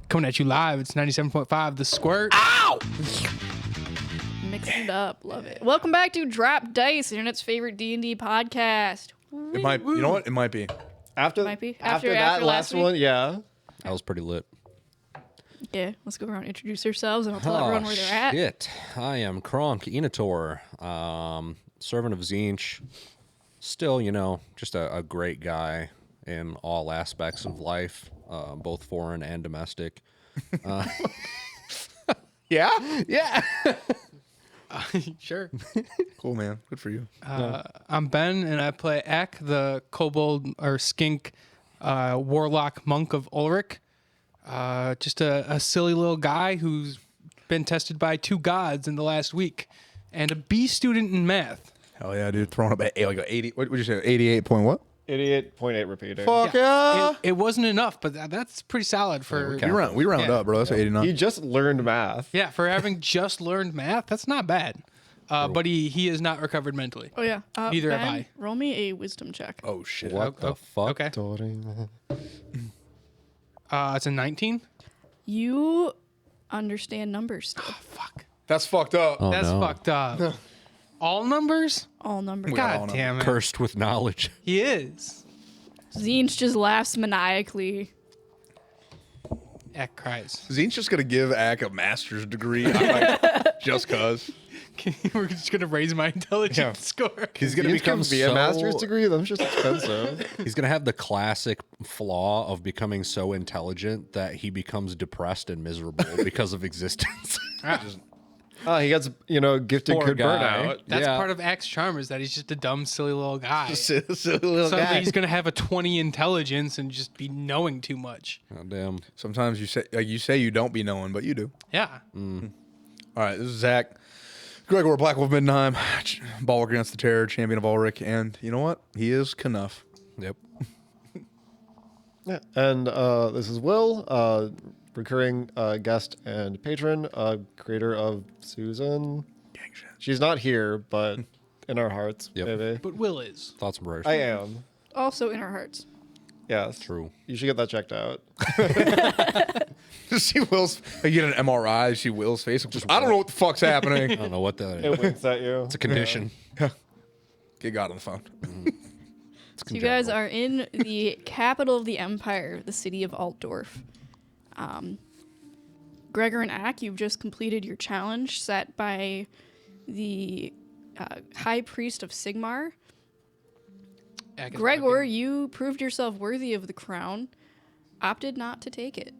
Coming at you live. It's 97.5 The Squirt. Ow! Mix it up. Love it. Welcome back to Drop Dice, internet's favorite D&D podcast. It might. You know what? It might be. Might be. After that after last week? one, yeah. That was pretty lit. Yeah, let's go around and introduce ourselves, and I'll tell everyone where they're at. Shit. I am Kronk Enator, servant of Zinch. Still, just a great guy in all aspects of life, both foreign and domestic. Yeah. Yeah. Sure. Cool, man. Good for you. I'm Ben, and I play Ek, the kobold or skink warlock monk of Ulrich. Just a silly little guy who's been tested by 2 gods in the last week, and a B student in math. Hell yeah, dude. Throwing up at like 80. What would you say? 88 point what? 88.8 repeater. Fuck yeah. It wasn't enough, but that's pretty solid for We round up, bro. That's 89. He just learned math. yeah, for having just learned math. That's not bad. But he is not recovered mentally. Oh, yeah. Neither Ben, have I. Roll me a wisdom check. Oh shit. What the fuck? Okay. It's a 19. You understand numbers still. Fuck. That's fucked up. Oh, That's no. fucked up. All numbers? All numbers. all God know. damn it. Cursed with knowledge. He is. Zinch just laughs maniacally. Ek cries. Zine's just gonna give Ak a master's degree. I'm like, just cause. We're just going to raise my intelligence score. He's gonna become be a master's degree. That's just expensive. He's going to have the classic flaw of becoming so intelligent that he becomes depressed and miserable because of existence. He gets, gifted Poor could burn guy. out. That's Yeah. part of Ek's charm, is that he's just a dumb, silly little guy. Silly little Someday guy. he's going to have a 20 intelligence and just be knowing too much. Oh, damn. Sometimes you say you don't be knowing, but you do. Yeah. All right, this is Zach. Gregor, Black Wolf Midnight, Bulwark Against the Terror, Champion of Ulrich, and you know what? He is Knuff. Yep. Yeah. And this is Will, recurring guest and patron, creator of Susan. Gang shit. She's not here, but in our hearts, Yep. maybe. But Will is. Thoughts and prayers. I am. Also in our hearts. Yes. True. You should get that checked out. Just see Will's. You get an MRI. See Will's face. I don't know what the fuck's happening. I don't know what that It is. winks at you. It's a condition. Get God on the phone. It's So you guys congenital. are in the capital of the empire, the city of Altdorf. Gregor and Ak, you've just completed your challenge set by the High Priest of Sigmar. Ek is Gregor, fucking- you proved yourself worthy of the crown, opted not to take it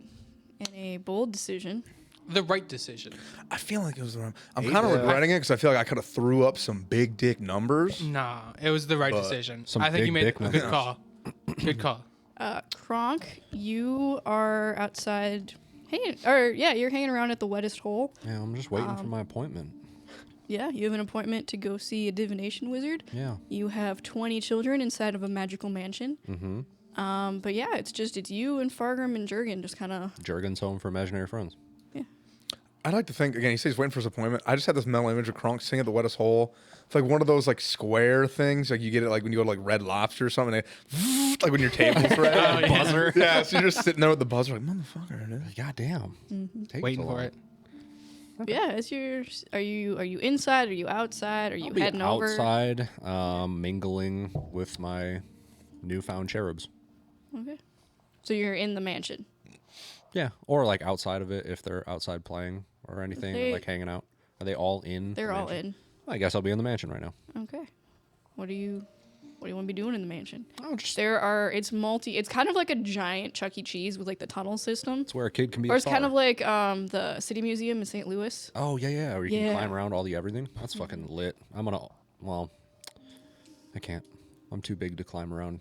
in a bold decision. The right decision. I feel like it was the wrong. I'm kind of regretting it because I feel like I could have threw up some big dick numbers. Nah, it was the right decision. Some I think you big made dick a good numbers. call. Good call. Kronk, you are outside you're hanging around at the wettest hole. Yeah, I'm just waiting for my appointment. Yeah, you have an appointment to go see a divination wizard. Yeah. You have 20 children inside of a magical mansion. Mm-hmm. But yeah, it's you and Fargrim and Jurgen just kind of... Jurgen's home for imaginary friends. I'd like to think again. He says he's waiting for his appointment. I just had this mental image of Kronk singing at the wettest hole. It's like one of those like square things, like you get it like when you go to like Red Lobster or something. They, like when your table's ready, buzzer. Yeah, so you're just sitting there with the buzzer, like motherfucker. Dude. Goddamn. Takes Waiting so for long. it. Yeah, it's your... Are you inside? Are you outside? Are you I'll be heading over? outside, mingling with my newfound cherubs. Okay. So you're in the mansion. Yeah, or like outside of it if they're outside playing or anything, or They- like hanging out. Are they all in? They're the all mansion? in. I guess I'll be in the mansion right now. Okay. What do you want to be doing in the mansion? Oh, just It's kind of like a giant Chuck E. Cheese with like the tunnel system. it's where a kid can be. Or a it's kind star. of like the City Museum in St. Louis. Oh yeah, where you Yeah. can climb around all the everything. That's fucking lit. I can't. I'm too big to climb around.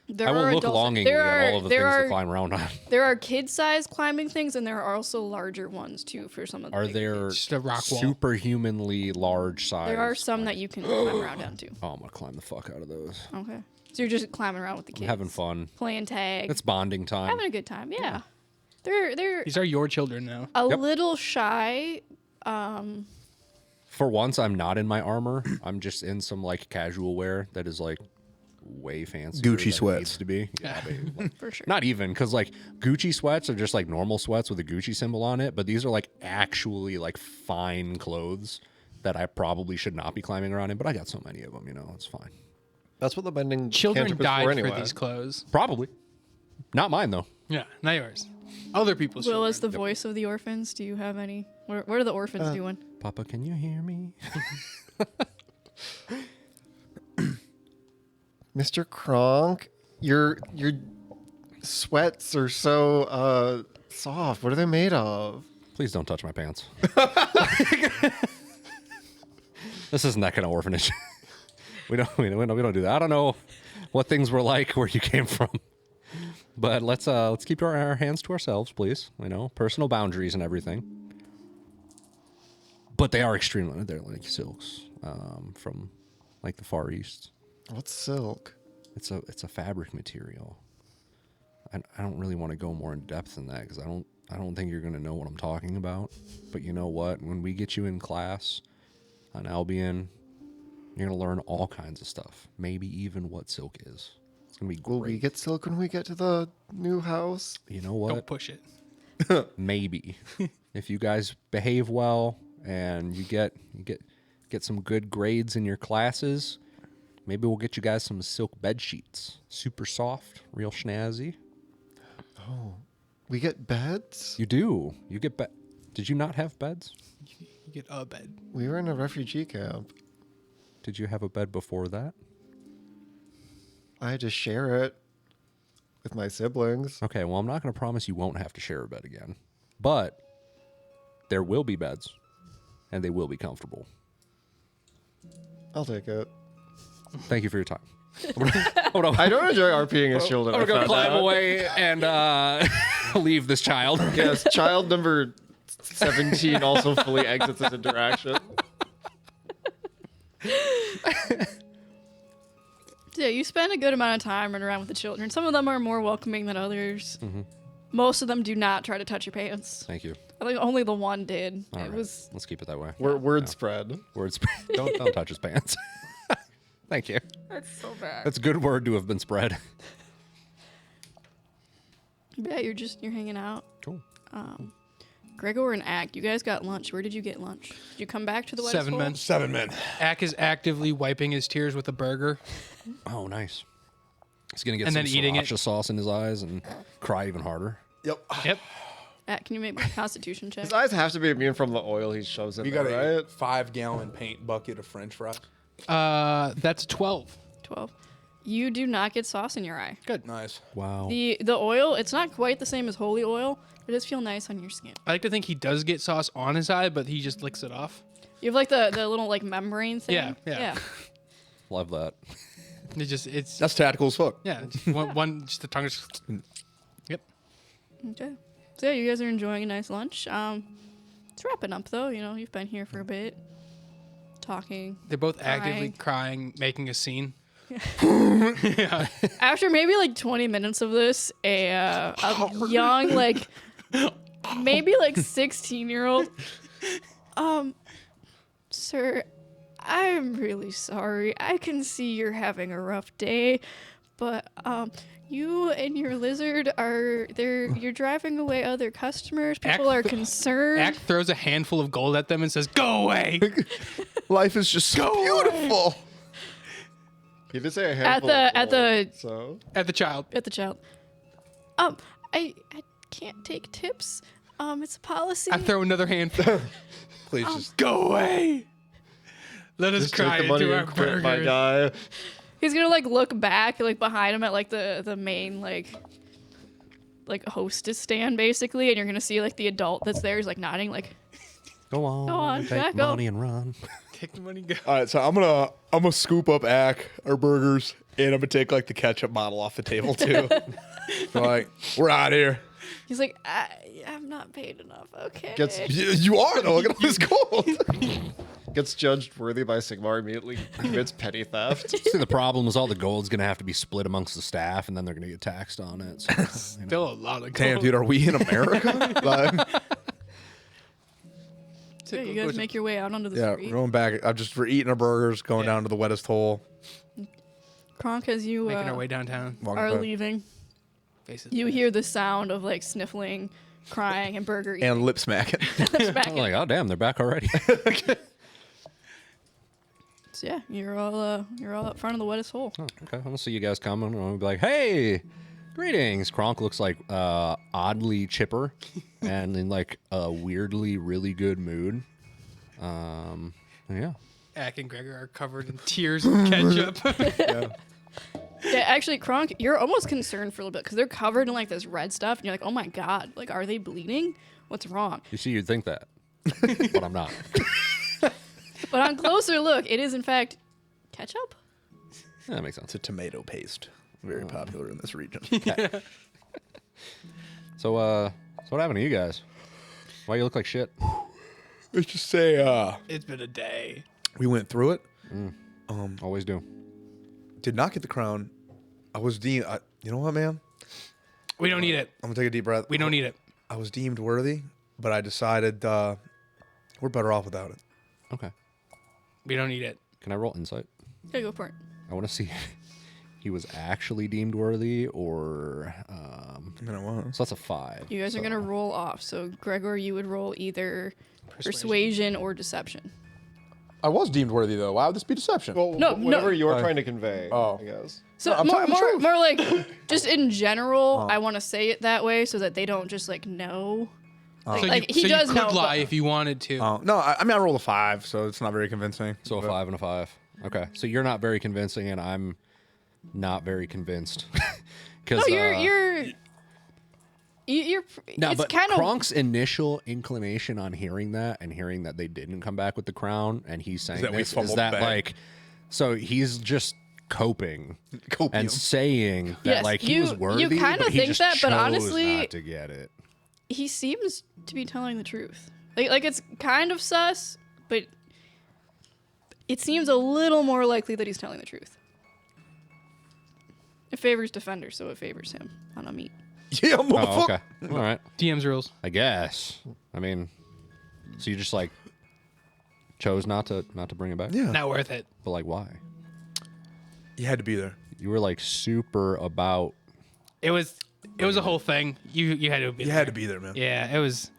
There I will are look adults- longingly there at are- all of the there things are, to climb around on. There are kid-sized climbing things, and there are also larger ones too for some of the Are bigger there kids. Just a rock wall. superhumanly large size? There are some that you can climb around down to. Oh, I'm gonna climb the fuck out of those. Okay. So you're just climbing around with the I'm kids. having fun. Playing tag. It's bonding time. having a good time. Yeah. They're These are your children now. a Yep. little shy. For once, I'm not in my armor. I'm just in some like casual wear that is like way fancier Gucci than it sweats. needs to be. Yeah, For sure. not even, because like Gucci sweats are just like normal sweats with a Gucci symbol on it, but these are like actually like fine clothes that I probably should not be climbing around in, but I got so many of them, it's fine. That's what the bending Children cantrip is died for for anyway. these clothes. Probably. Not mine, though. Yeah, not yours. Other people's Will, children. as the voice of the orphans, do you have any? What are the orphans doing? Papa, can you hear me? Mr. Kronk, your sweats are so soft. What are they made of? Please don't touch my pants. This isn't that kind of orphanage. we don't do that. I don't know what things were like where you came from, but let's keep our hands to ourselves, please. Personal boundaries and everything. But they are extremely. They're like silks from like the Far East. What's silk? It's a fabric material. I don't really want to go more in depth than that because I don't think you're gonna know what I'm talking about. But you know what? When we get you in class on Albion, you're gonna learn all kinds of stuff. Maybe even what silk is. It's gonna be great. Will we get silk when we get to the new house? You know what? Don't push it. Maybe if you guys behave well and you get some good grades in your classes, maybe we'll get you guys some silk bed sheets. Super soft, real snazzy. We get beds? You do. You get bed. Did you not have beds? You get a bed. We were in a refugee camp. Did you have a bed before that? I had to share it with my siblings. Okay, well, I'm not going to promise you won't have to share a bed again. But there will be beds, and they will be comfortable. I'll take it. Thank you for your time. I'm gonna, I don't enjoy RPing as children. I'm I gonna found climb out. away and leave this child. Yes, child number 17 also fully exits this interaction. Yeah, you spend a good amount of time running around with the children. Some of them are more welcoming than others. Mm-hmm. Most of them do not try to touch your pants. Thank you. I think only the one did. All it right. was Let's keep it that way. Word spread. Words. Don't touch his pants. Thank you. that's so bad. That's a good word to have been spread. Yeah, you're hanging out. Cool. Gregor and Ack, you guys got lunch. Where did you get lunch? Did you come back to the Wedding 7 men. 7 men. Ack is actively wiping his tears with a burger. Oh, nice. He's gonna get And some then eating it. sriracha sauce in his eyes and cry even harder. Yep. Yep. Ack, can you make a constitution check? His eyes have to be immune from the oil he shoves in You there, got a right? 5-gallon paint bucket of French fries. That's a 12. 12. You do not get sauce in your eye. Nice. Wow. The oil, it's not quite the same as holy oil, but it does feel nice on your skin. I like to think he does get sauce on his eye, but he just licks it off. You have like the little like membrane thing. Yeah. Love that. It's That's tactical as fuck. yeah. Just one just the tongue. Just, yep. Okay. So yeah, you guys are enjoying a nice lunch. It's wrapping up though. You've been here for a bit, talking. They're both actively Crying. crying, making a scene. After maybe like 20 minutes of this, a young maybe 16-year-old, sir, I'm really sorry. I can see you're having a rough day, but you and your lizard you're driving away other customers. People are concerned. Ack throws a handful of gold at them and says, "Go away." Life is just so beautiful. He did say a At handful the- of at gold, the- so At the child. I can't take tips. It's a policy. I throw another handful. Please just Go away. Let us just cry take the money into our and quit, my burgers. guy. He's gonna look back behind him at the main hostess stand basically, and you're gonna see the adult that's there is nodding Go on. yeah, Take go. money and run. Take the money, go. All right, so I'm gonna scoop up our burgers, and I'm gonna take the ketchup bottle off the table too. We're out here. He's like, I'm not paid enough. Okay. You are though. Look at all this gold. Gets judged worthy by Sigmar, immediately commits petty theft. See, the problem is all the gold's gonna have to be split amongst the staff, and then they're gonna get taxed on it. So, Still a lot of gold. Damn, dude, are we in America? So you guys make your way out onto the Yeah, street. rolling back. We're eating our burgers, going down to the wettest hole. Kronk, as you Making our way downtown. Walking are by. leaving, Faces. you hear the sound of like sniffling, crying, and burger eating. And lip smacking. Smacking. I'm like, oh damn, they're back already. So yeah, you're all up front of the wettest hole. Oh, okay, I'll see you guys coming, and I'll be like, hey, greetings. Kronk looks like oddly chipper and in like a weirdly really good mood. Yeah. Ack and Gregor are covered in tears and ketchup. Yeah, actually, Kronk, you're almost concerned for a little bit because they're covered in like this red stuff, and you're like, oh my god, like are they bleeding? What's wrong? You see, you'd think that, but I'm not. But on closer look, it is in fact ketchup. Yeah, that makes sense. It's a tomato paste. Very popular in this region. So what happened to you guys? Why you look like shit? Let's just say It's been a day. we went through it. Always do. Did not get the crown. I was deemed. You know what, man? We don't need it. I'm gonna take a deep breath. We don't need it. I was deemed worthy, but I decided we're better off without it. Okay. We don't need it. Can I roll insight? Yeah, go for it. I want to see if he was actually deemed worthy or. I mean, I was. So that's a 5. You guys are so- gonna roll off. So Gregor, you would roll either persuasion or deception. I was deemed worthy though. Why would this be deception? Well, No, whatever no. you're trying to convey. Oh. I guess. So No, I'm telling the truth. more like just in general, I want to say it that way so that they don't just like know. Like, he does you know. could lie but- if you wanted to. No, I mean I rolled a 5, so it's not very convincing. So a But- 5 and a 5. Okay. So you're not very convincing, and I'm not very convinced. No, Because you're. no, it's but kind of. Kronk's initial inclination on hearing that and hearing that they didn't come back with the crown, and he's saying that we this, is fumbled that back. like, so he's just coping Copium. and saying that Yes, like he you- was you worthy, kinda but he think just that, but chose honestly- not to get it. He seems to be telling the truth. Like it's kind of sus, but it seems a little more likely that he's telling the truth. It favors defender, so it favors him on a meet. Yeah, Oh, motherfucker. okay. All right. DM's rules. I guess. I mean, so you just like chose not to bring it back? Yeah. Not worth it. But like, why? You had to be there. You were like super about. It was a whole thing. You had to be. You there. had to be there, man. Yeah, it was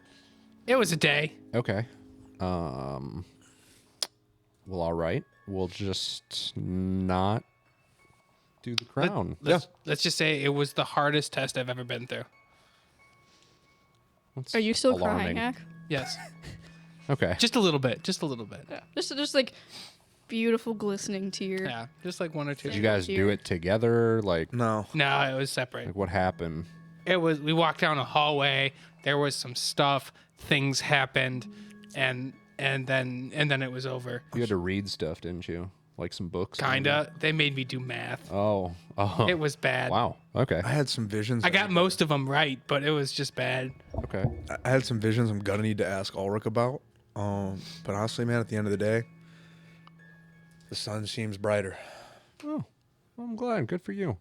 a day. Okay. Well, all right. We'll just not do the crown. Let's just say it was the hardest test I've ever been through. That's Are you still alarming. crying, Hack? Yes, Okay. just a little bit. Just a little bit. Yeah. Just like beautiful glistening tear. Yeah, just like one or two. Did you guys do it together? Like No. No, it was separate. what happened? It was. We walked down a hallway. There was some stuff. Things happened, and then it was over. You had to read stuff, didn't you? Like some books? Kinda. They made me do math. Oh. It was bad. Wow. Okay. I had some visions. I got most of them right, but it was just bad. Okay. I had some visions I'm gonna need to ask Ulrich about. But honestly, man, at the end of the day, the sun seems brighter. Oh, I'm glad. Good for you.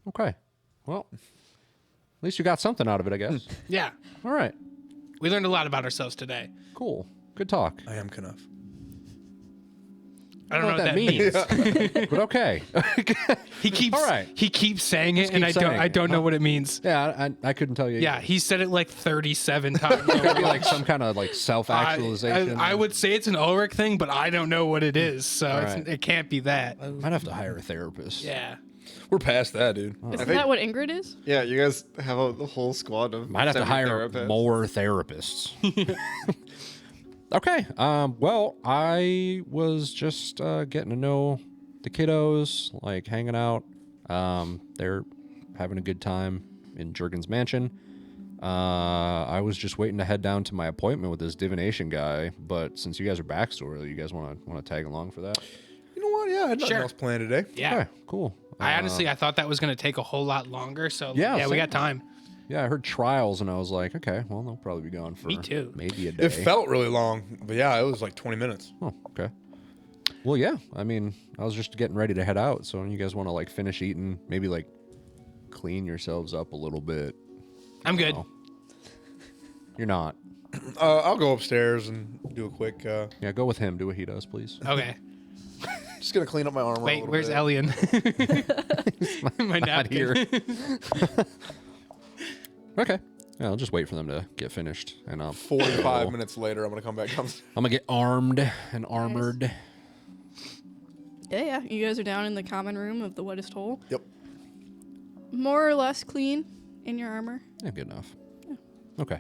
Okay. Well, at least you got something out of it, I guess. Yeah, All right. we learned a lot about ourselves today. Cool. Good talk. I am Knuff. I don't know what that means. But okay. He keeps. All right. He keeps saying it, Just and keep I don't. saying I it, don't know huh? what it means. Yeah, I couldn't tell you. Yeah, he said it like 37 times. Could be like some kind of like self-actualization. I would say it's an Ulrich thing, but I don't know what it is, so right. it can't be that. Might have to hire a therapist. Yeah. We're past that, dude. Isn't that what Ingrid is? Yeah, you guys have a whole squad of. Might have to hire semi-therapists. more therapists. Okay. Well, I was just getting to know the kiddos, like hanging out. They're having a good time in Jurgen's mansion. I was just waiting to head down to my appointment with this divination guy, but since you guys are backstory, you guys want to tag along for that? You know what? Yeah, I had nothing Sure. else planned today. Yeah. Okay, cool. I honestly, I thought that was going to take a whole lot longer, so Yeah, we same. got time. Yeah, I heard trials, and I was like, okay, well, they'll probably be gone for Me too. maybe a day. It felt really long, but yeah, it was like 20 minutes. Oh, okay. Well, yeah. I mean, I was just getting ready to head out, so you guys want to like finish eating, maybe like clean yourselves up a little bit. I'm good. Oh. You're not. I'll go upstairs and do a quick. Yeah, go with him. Do what he does, please. Okay. Just gonna clean up my armor. a Wait, little where's bit. Elian? My Not napkin. here. Okay. Yeah, I'll just wait for them to get finished, and 45 minutes later, I'm gonna come back. I'm gonna get armed and armored. Yeah. You guys are down in the common room of the wettest hole. Yep. More or less clean in your armor. Yeah, good enough. Okay.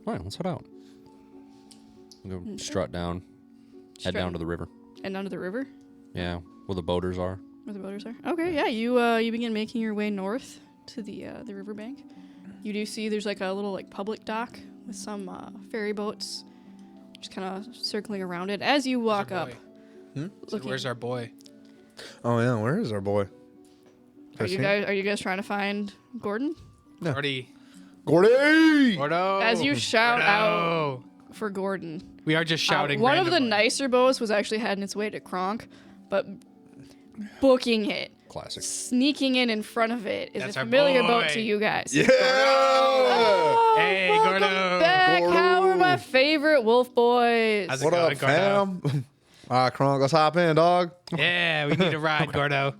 All right, let's head out. We'll go strut down, head down to the river. And down to the river, Yeah, where the boaters are. where the boaters are. Okay, yeah. You begin making your way north to the riverbank. You do see there's like a little like public dock with some ferry boats, just kind of circling around it. As you walk up, looking, Where's our boy? Oh yeah, where is our boy? are you guys trying to find Gordon? No. Gordy. Gordy! Gordo. As you shout out Gordo. for Gordon, We are just shouting. one of the randomly. nicer boats was actually heading its way to Kronk, but booking it, Classic. sneaking in front of it is That's a our familiar boat boy. to you guys. Yeah! Oh, Hey, welcome Gordo. back. How are my favorite wolf boys? How's it What going, up, Gordo? fam? All right, Kronk, let's hop in, dog. Yeah, we need a ride, Gordo.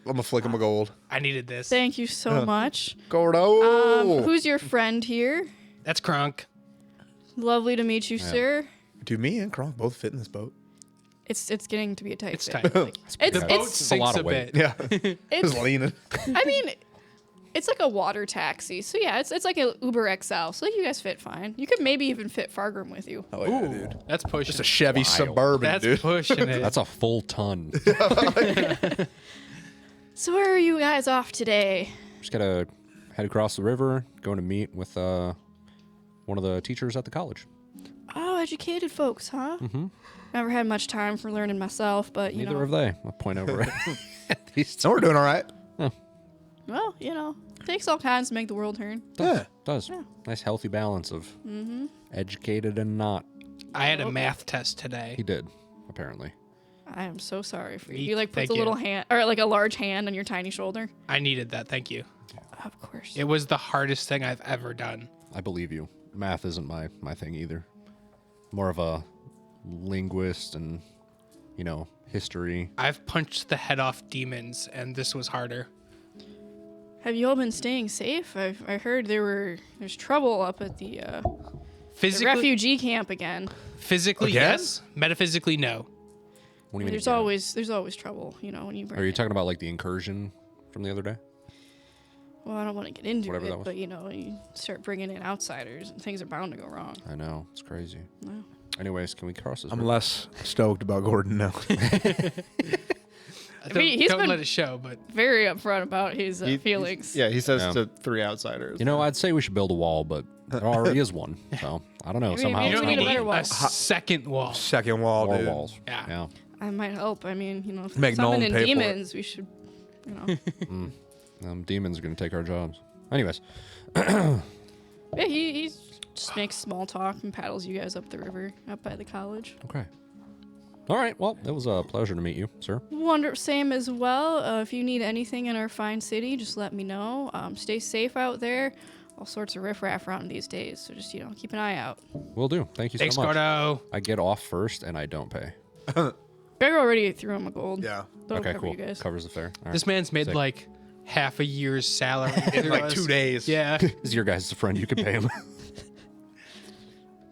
I'm gonna flick him a gold. I needed this. Thank you so much. Gordo! Who's your friend here? That's Kronk. Lovely to meet you, sir. Dude, me and Kronk both fit in this boat. It's getting to be a tight It's fit. tight. Like, The boat it's sinks lot a of weight. bit. Yeah. it's Just leaning. I mean, it's like a water taxi. So yeah, it's like an Uber XL. So you guys fit fine. You could maybe even fit Fargrim with you. Oh yeah, dude. That's pushing. Just a Chevy Suburban, That's dude. pushing it. That's a full ton. So where are you guys off today? Just gotta head across the river, going to meet with one of the teachers at the college. Oh, educated folks, huh? Mm-hmm. Never had much time for learning myself, but you Neither know, have they. I'll point over at these two. So we're doing all right. well, you know, takes all kinds to make the world turn. Yeah. Does. Nice healthy balance of educated and not. I had a math test today. He did, apparently. I am so sorry for you. Ye- He like puts thank a you. little hand or like a large hand on your tiny shoulder. I needed that. Thank you. Of course. It was the hardest thing I've ever done. I believe you. Math isn't my thing either. More of a linguist and, history. I've punched the head off demons, and this was harder. Have you all been staying safe? I heard there's trouble up at the Physically, refugee camp again. physically Again? yes. Metaphysically, no. What do you mean? There's again? always trouble, when you bring Are you it. talking about like the incursion from the other day? Well, I don't want to get into Whatever that it, was. but you start bringing in outsiders and things are bound to go wrong. I know. It's crazy. No. Anyways, can we cross this I'm river? less stoked about Gordon now. He's Don't been- let it show, but Very upfront about his He- feelings. Yeah, he says Yeah. to 3 outsiders. I'd say we should build a wall, but there already is one. So I don't know. Maybe- Somehow maybe it's we not need a better working. wall. a second wall. Second wall, More dude. walls. Yeah. I might help. I mean, if Make they're Nolan summoning pay for it. demons, we should, Demons are gonna take our jobs. Anyways, Yeah, he just makes small talk and paddles you guys up the river, up by the college. okay. All right. Well, it was a pleasure to meet you, sir. Same as well. If you need anything in our fine city, just let me know. Stay safe out there. All sorts of riffraff around these days, so just keep an eye out. Will do. Thank you Thanks, so much. Gordo. I get off first, and I don't pay. Greg already threw him a gold. Yeah. That'll Okay, cover cool. you guys. Covers the fare. All This right. man's made Sick. like half a year's salary. In like 2 days. Yeah. This is your guys' friend. You can pay him.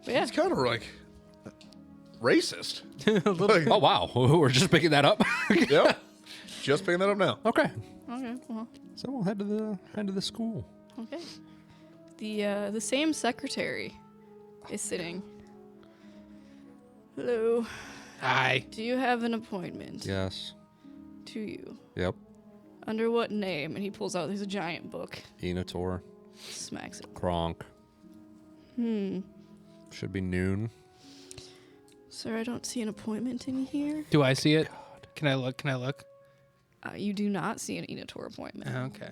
But yeah, It's kind of like racist. Oh wow, we're just picking that up. Yep. Just picking that up now. Okay. okay, well, So we'll head to the school. okay. The same secretary is sitting. Hello. Hi. Do you have an appointment? Yes. To you. Yep. Under what name? And he pulls out there's a giant book. Enator. Smacks it. Kronk. Should be noon. Sir, I don't see an appointment in here. Do I see it? Can I look? Can I look? You do not see an Enator appointment. Okay.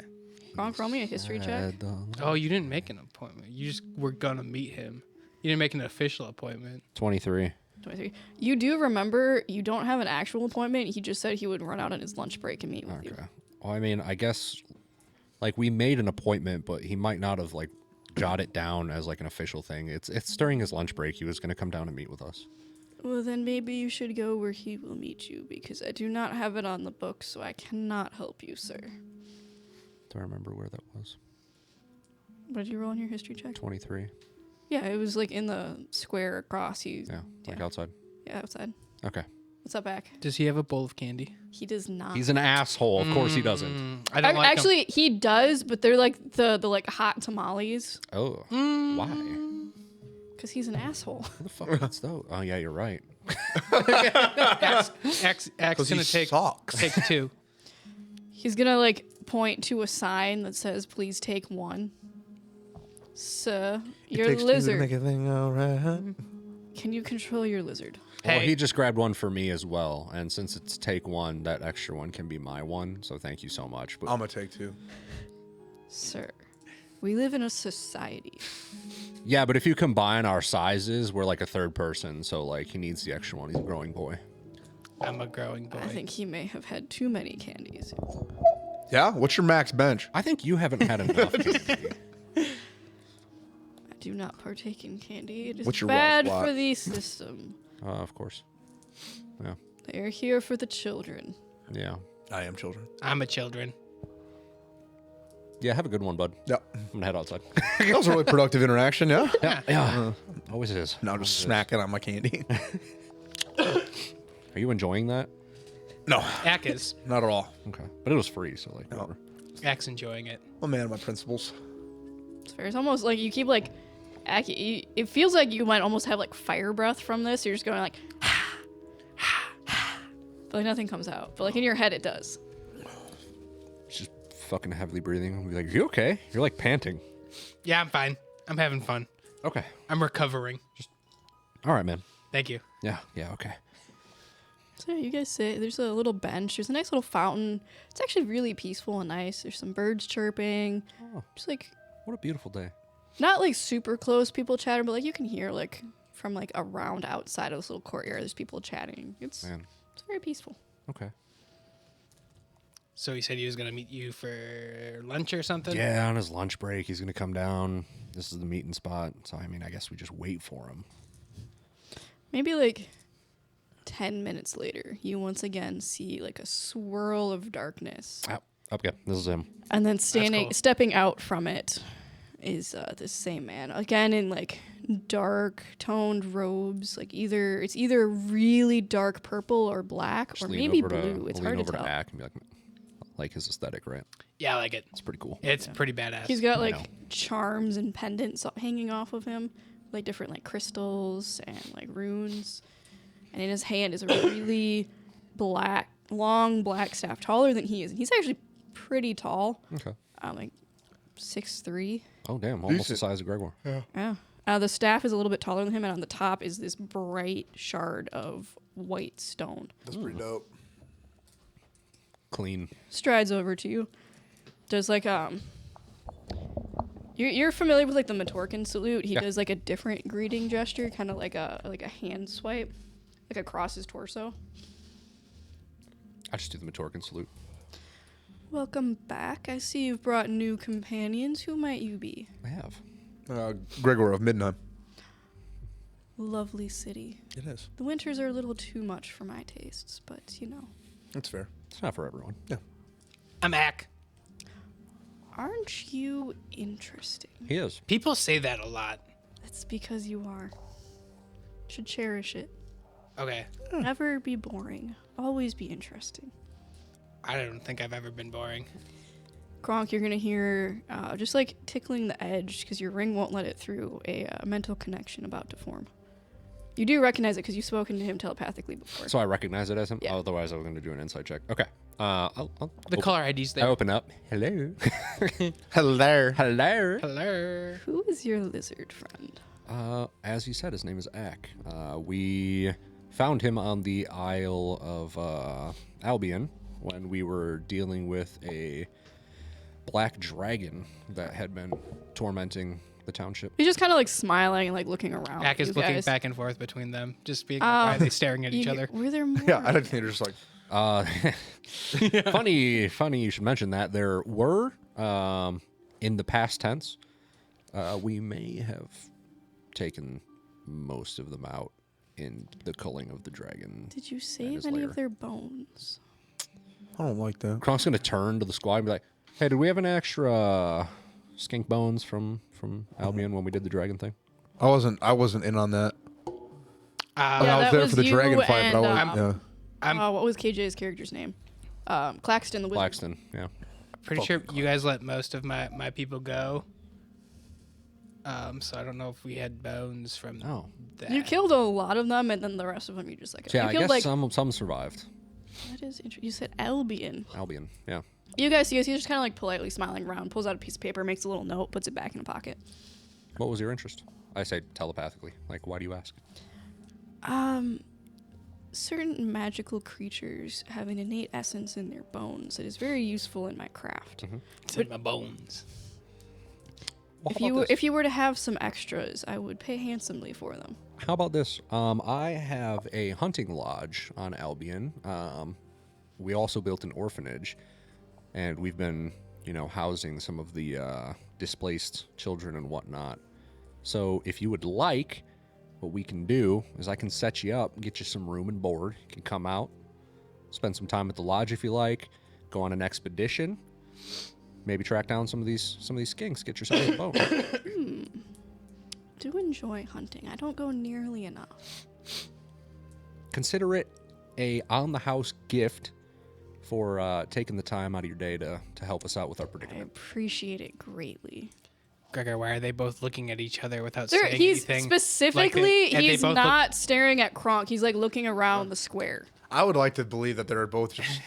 Gronk, roll me a history check. Oh, you didn't make an appointment. You just were gonna meet him. You didn't make an official appointment. 23. 23. You do remember you don't have an actual appointment. He just said he would run out on his lunch break and meet with you. Okay. Well, I mean, I guess like we made an appointment, but he might not have jot it down as like an official thing. It's during his lunch break. He was going to come down and meet with us. Well, then maybe you should go where he will meet you, because I do not have it on the book, so I cannot help you, sir. Do I remember where that was? What did you roll on your history check? 23. Yeah, it was like in the square across. Yeah, like outside. Yeah, outside. Okay. What's up, back? Does he have a bowl of candy? He does not. He's an asshole. Of course he doesn't. I don't like him. Actually, he does, but they're like the like hot tamales, Oh, why? because he's an asshole. Who the fuck eats those? Oh, yeah, you're right. Axe Because he gonna take sucks. 2. He's gonna like point to a sign that says, "Please take one." Sir, your lizard. a thing all right. Can you control your lizard? Well, Hey. he just grabbed one for me as well. And since it's take one, that extra one can be my one. So thank you so much. But I'm gonna take 2. Sir, we live in a society. yeah, but if you combine our sizes, we're like a third person. So like he needs the extra one. He's a growing boy. I'm a growing boy. I think he may have had too many candies. Yeah. What's your max bench? I think you haven't had enough candy. I do not partake in candy. It is What's your bad raw spot? for the system. Of course. Yeah. They are here for the children. Yeah. I am children. I'm a children. Yeah, have a good one, bud. Yep. I'm gonna head outside. That was a really productive interaction. Yeah. Yeah. Always is. Now I'm just smacking on my candy. Are you enjoying that? No, Ack is. not at all. Okay. But it was free, so like whatever. Ack's enjoying it. I'm a man of my principles. It's fair. It's almost like you keep like, it feels like you might almost have like fire breath from this. You're just going like, but like nothing comes out. But like in your head, it does. Just fucking heavily breathing. Be like, you okay? You're like panting. Yeah, I'm fine. I'm having fun. Okay. I'm recovering. All right, man. Thank you. Yeah. Yeah. Okay. So yeah, you guys sit. There's a little bench. There's a nice little fountain. It's actually really peaceful and nice. There's some birds chirping. Oh, Just like what a beautiful day. not like super close people chatter, but like you can hear like from like around outside of this little courtyard. There's people chatting. It's Man. very peaceful. Okay. So he said he was going to meet you for lunch or something? Yeah, on his lunch break, he's gonna come down. This is the meeting spot. So I mean, I guess we just wait for him. Maybe like 10 minutes later, you once again see like a swirl of darkness. Oh, okay. This is him. And then cool. stepping out from it is this same man. Again in like dark toned robes. Like it's either really dark purple or black Just or lean maybe over to- blue. It's lean hard to over tell. to Ack and be like his aesthetic, right? Yeah, I like it. It's pretty cool. It's pretty badass. He's got I know. like charms and pendants hanging off of him, like different like crystals and like runes. And in his hand is a really long black staff, taller than he is. And he's actually pretty tall, Okay. like 6'3". Oh damn! Almost the Decent. size of Gregor. Yeah. The staff is a little bit taller than him, and on the top is this bright shard of white stone. That's pretty dope. Clean. Strides over to you. Does like you're familiar with like the Matorkin salute. He Yeah. does like a different greeting gesture, kind of like a hand swipe, like across his torso. I just do the Matorkin salute. Welcome back. I see you've brought new companions. Who might you be? I have. Gregor of Midnight. Lovely city. It is. The winters are a little too much for my tastes, but you know. That's fair. It's not for everyone. Yeah. I'm Ack. Aren't you interesting? He is. People say that a lot. That's because you are. Should cherish it. Okay. Never be boring. Always be interesting. I don't think I've ever been boring. Gronk, you're gonna hear just like tickling the edge because your ring won't let it through. A mental connection about to form. You do recognize it because you've spoken to him telepathically before. So I recognize it as him. Yeah. Otherwise, I was going to do an insight check. Okay. I'll The caller ID's I there. open up. Hello. Hello. Hello. Hello. Who is your lizard friend? As you said, his name is Ack. We found him on the Isle of Albion when we were dealing with a black dragon that had been tormenting the township. He's just kind of like smiling and like looking around. Ack is you looking guys. back and forth between them, just being like, why are they staring at each other? Were there more? Yeah, I didn't think they're just like. Funny you should mention that. There were, in the past tense, we may have taken most of them out. in the culling of the dragon. Did you his save any lair. of their bones? I don't like that. Kronk's gonna turn to the squad and be like, "Hey, did we have any extra skink bones from Albion when we did the dragon thing?" I wasn't in on that. I Yeah, was that there was for the you dragon fight, but I and, wasn't. Yeah. What was KJ's character's name? Claxton the Wizard. Claxton, yeah. Pretty sure you guys let most of my people go. So I don't know if we had bones from that. You killed a lot of them, and then the rest of them you just like. So, yeah, you I killed, guess like, some survived. That is interesting. You said Albion. Albion, yeah. You guys see us. He's just kind of like politely smiling around, pulls out a piece of paper, makes a little note, puts it back in a pocket. What was your interest? I say telepathically. Like, why do you ask? Certain magical creatures have an innate essence in their bones that is very useful in my craft. It's in my bones. Well, If you were to have some extras, I would pay handsomely for them. How about this? I have a hunting lodge on Albion. We also built an orphanage, and we've been, housing some of the displaced children and whatnot. So if you would like, what we can do is I can set you up, get you some room and board. You can come out, spend some time at the lodge if you like, go on an expedition, maybe track down some of these skinks, get yourself a boat. Do enjoy hunting. I don't go nearly enough. Consider it a on-the-house gift for taking the time out of your day to help us out with our I predicament. appreciate it greatly. Gregor, why are they both looking at each other without Sir, saying he's anything? specifically, and they he's both not staring at Kronk. He's like looking around the square. I would like to believe that they're both just.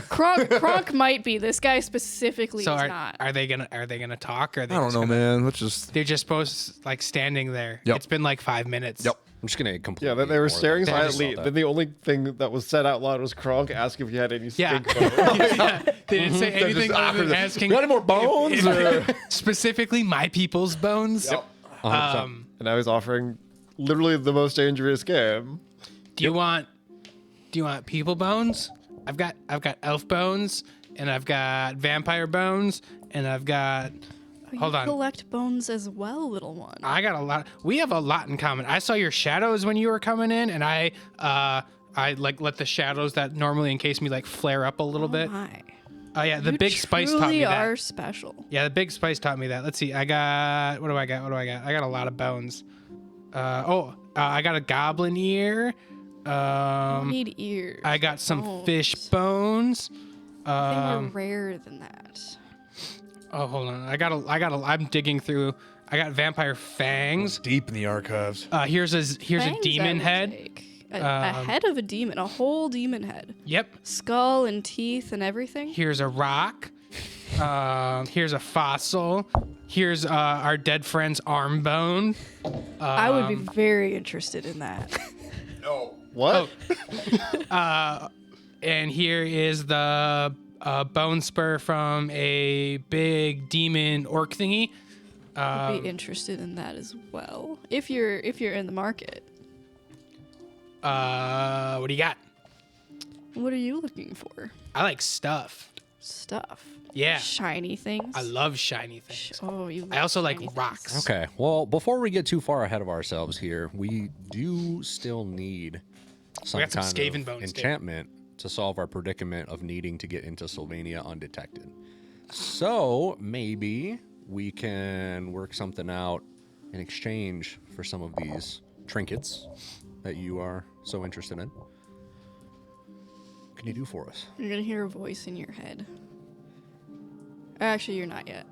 Kronk might be. This guy specifically So is are, not. are they gonna talk? Or are they I don't just know, gonna- man. Let's just. They're just supposed like standing there. Yep. It's been like 5 minutes. Yep. I'm just gonna completely. Yeah, they were ignore staring that. I just silently. saw Then that. the only thing that was said out loud was Kronk asking if you had any Yeah. stink bones. Yeah, they didn't say anything other than asking. Got any more bones? or? Specifically, my people's bones. 100%. And I was offering literally the most dangerous game. Do you want people bones? I've got elf bones, and I've got vampire bones, and I've got. You Hold on. collect bones as well, little one. I got a lot. We have a lot in common. I saw your shadows when you were coming in, and I like let the shadows that normally encase me like flare up a little bit. My. Oh yeah, the You big spice taught me truly that. are special. Yeah, the big spice taught me that. Let's see. I got what do I got? I got a lot of bones. I got a goblin ear. You need ears. I got some bones. fish bones. They were rarer than that. Oh, hold on. I'm digging through. I got vampire fangs. Deep in the archives. Here's a Fangs, demon I would head. take. A head of a demon, a whole demon head. Yep. Skull and teeth and everything. Here's a rock. Here's a fossil. Here's our dead friend's arm bone. I would be very interested in that. What? And here is the bone spur from a big demon orc thingy. I'd be interested in that as well. If you're in the market. What do you got? What are you looking for? I like stuff. Stuff. Yeah. Shiny things. I love shiny things. Oh, you. I also like shiny things. rocks. Okay, well, before we get too far ahead of ourselves here, we do still need some got some kind Skaven of bones, too. enchantment to solve our predicament of needing to get into Sylvania undetected. So maybe we can work something out in exchange for some of these trinkets that you are so interested in. What can you do for us? You're gonna hear a voice in your head. Actually, you're not yet.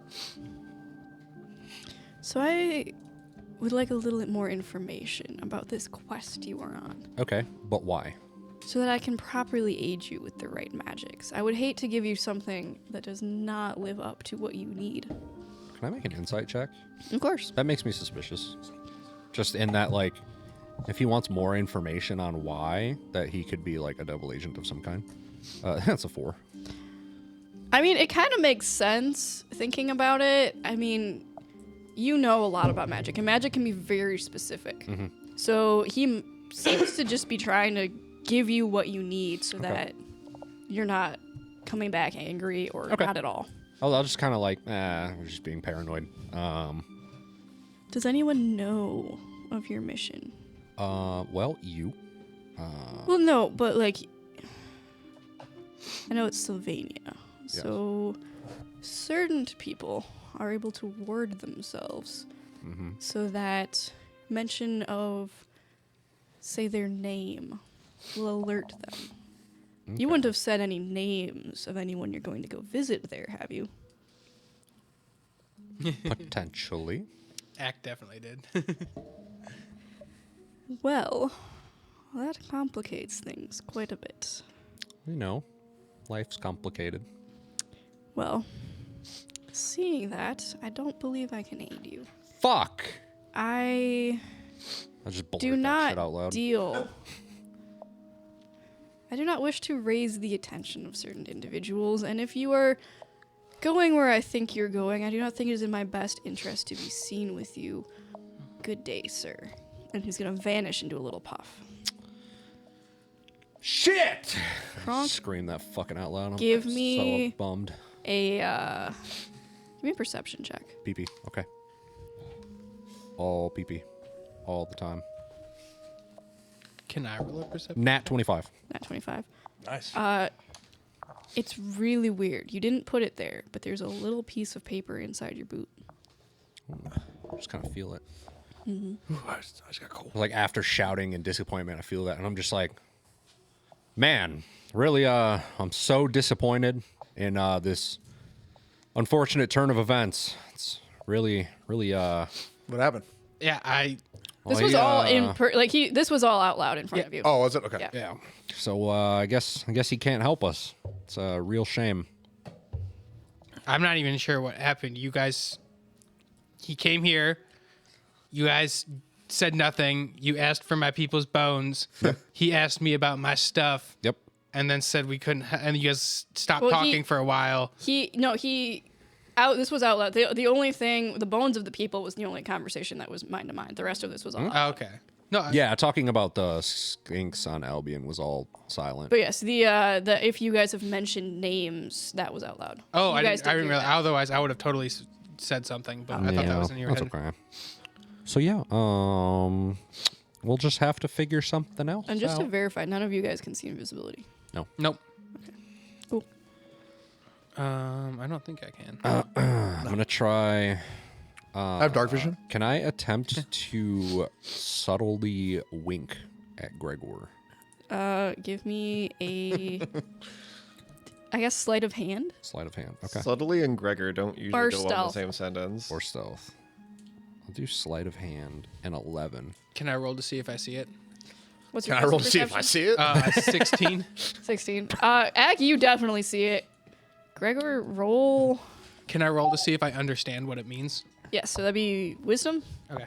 So I would like a little bit more information about this quest you are on, Okay, but why? so that I can properly aid you with the right magics. I would hate to give you something that does not live up to what you need. Can I make an insight check? Of course. That makes me suspicious. Just in that, like, if he wants more information on why, that he could be, like, a double agent of some kind. That's a 4. I mean, it kind of makes sense thinking about it. I mean, you know a lot about magic, and magic can be very specific. So he seems to just be trying to give you what you need so that you're not coming back angry or not at all. I'll just kind of like, we're just being paranoid. Does anyone know of your mission? Well, you. Well, no, but like, I know it's Sylvania, so certain people are able to ward themselves so that mention of, say, their name will alert them. You wouldn't have said any names of anyone you're going to go visit there, have you? Potentially. Ack definitely did. Well, that complicates things quite a bit. You know, life's complicated. Well, seeing that, I don't believe I can aid you. Fuck! I I just blurt do that shit out not loud. deal. I do not wish to raise the attention of certain individuals, and if you are going where I think you're going, I do not think it is in my best interest to be seen with you. Good day, sir. And he's gonna vanish into a little puff. Shit! Kronk, Scream that fucking out loud. I'm Give me- so bummed. give me a perception check. PP. Okay. All PP. All the time. Can I roll a perception? Nat 25. Not 25. Nice. It's really weird. You didn't put it there, but there's a little piece of paper inside your boot. Just kind of feel it. Ooh, I just got cold. Like after shouting and disappointment, I feel that, and I'm just like, man, really, I'm so disappointed in this unfortunate turn of events. It's really, What happened? Yeah, This Well, was he, all this was all out loud in front of you. Oh, was it? Okay. Yeah. yeah. So I guess he can't help us. It's a real shame. I'm not even sure what happened. You guys, he came here. You guys said nothing. You asked for my people's bones. He asked me about my stuff. Yep. And then said we couldn't. And you guys stopped Well, talking for a while. This was out loud. The only thing, the bones of the people was the only conversation that was mind to mind. The rest of this was all. Oh, okay. No. Yeah, talking about the skinks on Albion was all silent. But yes, the if you guys have mentioned names, that was out loud. Oh, You I guys didn't hear realize. that. Otherwise, I would have totally said something. But I thought that was in your that's head. okay. So yeah, we'll just have to figure something else And just out. to verify, none of you guys can see invisibility. Nope. Cool. I don't think I can. I'm gonna try. I have dark vision. Can I attempt to subtly wink at Gregor? Give me a, I guess, sleight of hand. Sleight of hand. Okay. Subtly and Gregor don't usually Or go on the stealth. same sentence. Or stealth. I'll do sleight of hand and 11. Can I roll to see if I see it? What's Can your I roll to see if I perception? see it? 16. 16. Ag, you definitely see it. Gregor, roll. Can I roll to see if I understand what it means? Yes, so that'd be wisdom. Okay.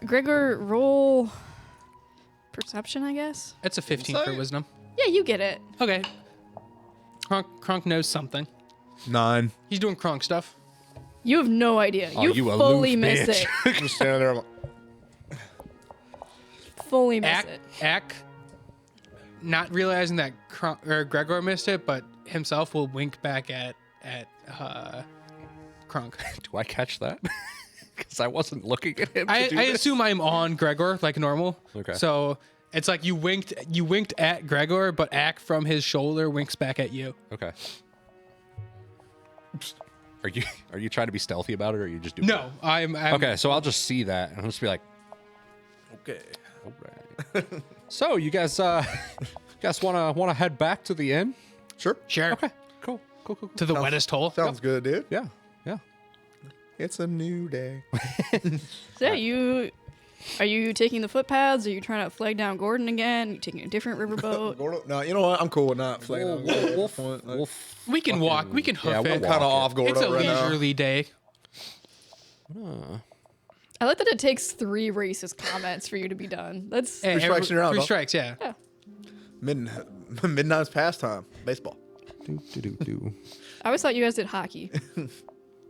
Gregor, roll perception, I guess. It's a 15 for Insight? wisdom. Yeah, you get it. Okay. Kronk knows something. 9. He's doing Kronk stuff. You have no idea. Oh, you you fully aloof miss bitch. it. I'm just standing there. I'm like, Fully miss it. Ack, not realizing that Gregor missed it, but himself will wink back at Kronk. Do I catch that? Because I wasn't looking at him. I to do this. assume I'm on Gregor like normal. Okay. So it's like you winked at Gregor, but Ack from his shoulder winks back at you. Okay. Are you trying to be stealthy about it, or are you just doing No, I'm Okay, so I'll just see that and I'll just be like, okay. all right. So you guys wanna head back to the inn? Sure. Sure. Okay. Cool. To the wettest hole. Sounds good, dude. Yeah. It's a new day. So yeah, are you taking the footpaths? Are you trying to flag down Gordon again? Are you taking a different riverboat? No, you know what? I'm cool with not flagging. We can walk. We can hoof yeah, we'll it. walk Kind of off It's a Gordo right now. leisurely day. I like that it takes 3 racist comments for you to be done. That's Hey, strikes and you're out, Three dog. strikes, yeah. Midnight's pastime. Baseball. Do. I always thought you guys did hockey.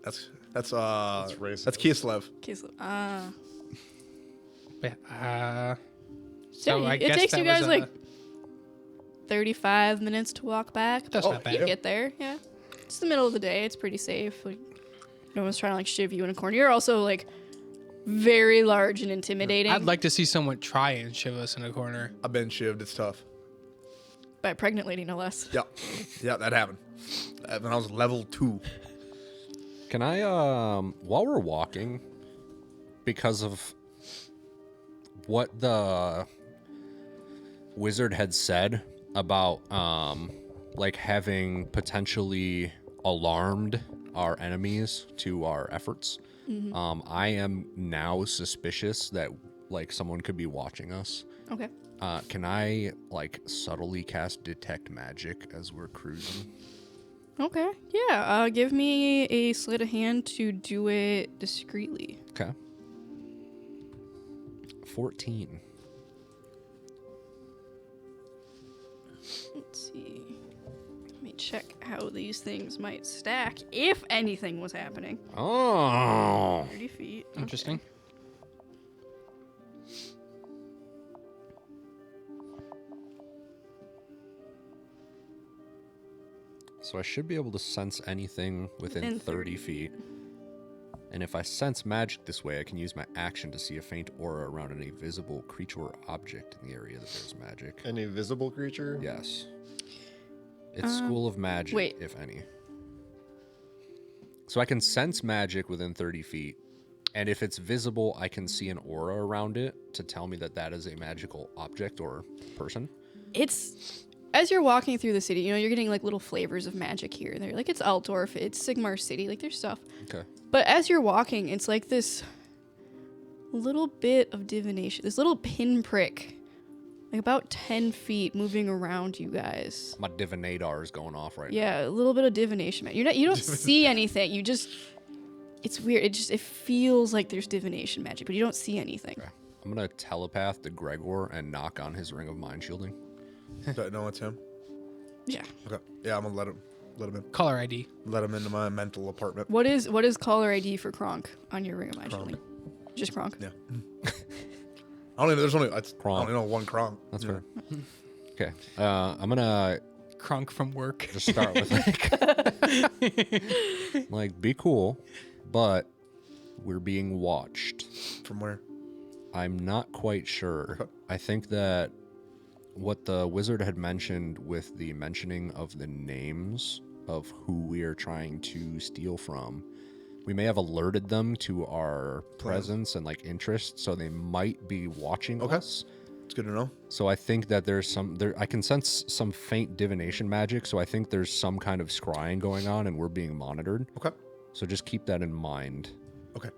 That's racist. That's Kislev. Okay, so, So yeah, I it guess takes that you guys was, like 35 minutes to walk back. That's not bad. You get there, yeah. It's the middle of the day. It's pretty safe. Like, no one's trying to like shiv you in a corner. You're also like very large and intimidating. I'd like to see someone try and shiv us in a corner. I've been shivved. It's tough. By a pregnant lady, no less. Yeah. Yeah, that happened. When I was level 2. Can I, while we're walking, because of what the wizard had said about, like having potentially alarmed our enemies to our efforts, I am now suspicious that, like, someone could be watching us. Okay. Can I, like, subtly cast detect magic as we're cruising? Okay. Yeah. Give me a sleight of hand to do it discreetly. Okay. 14. Let's see. Let me check how these things might stack, if anything was happening. Oh. 30 feet. Okay. Interesting. So I should be able to sense anything within Within 30 feet. And if I sense magic this way, I can use my action to see a faint aura around any visible creature or object in the area that bears magic. Any visible creature? Yes. It's School of Magic, wait. if any. So I can sense magic within 30 feet. And if it's visible, I can see an aura around it to tell me that that is a magical object or person. It's as you're walking through the city, you know, you're getting like little flavors of magic here and there. Like it's Altdorf, it's Sigmar City, like there's stuff. Okay. But as you're walking, it's like this little bit of divination, this little pinprick, like about 10 feet moving around you guys. My divinator is going off right now. Yeah, a little bit of divination. You don't see anything. You just, it's weird. It feels like there's divination magic, but you don't see anything. Okay. I'm going to telepath to Gregor and knock on his ring of mind shielding. Do I know it's him? Yeah. Okay. Yeah, I'm gonna let him in. Caller ID. Let him into my mental apartment. What is caller ID for Kronk on your ring of mind shielding? Just Kronk. Yeah. I don't even. There's only. I Kronk. only know one Kronk. That's fair. Okay. I'm going to Crunk from work. just start with like, be cool, but we're being watched. From where? I'm not quite sure. Okay. I think that what the wizard had mentioned with the mentioning of the names of who we are trying to steal from, we may have alerted them to our presence and like interest, so they might be watching us. It's good to know. So I think that there's I can sense some faint divination magic, so I think there's some kind of scrying going on and we're being monitored. Okay. So just keep that in mind. Okay.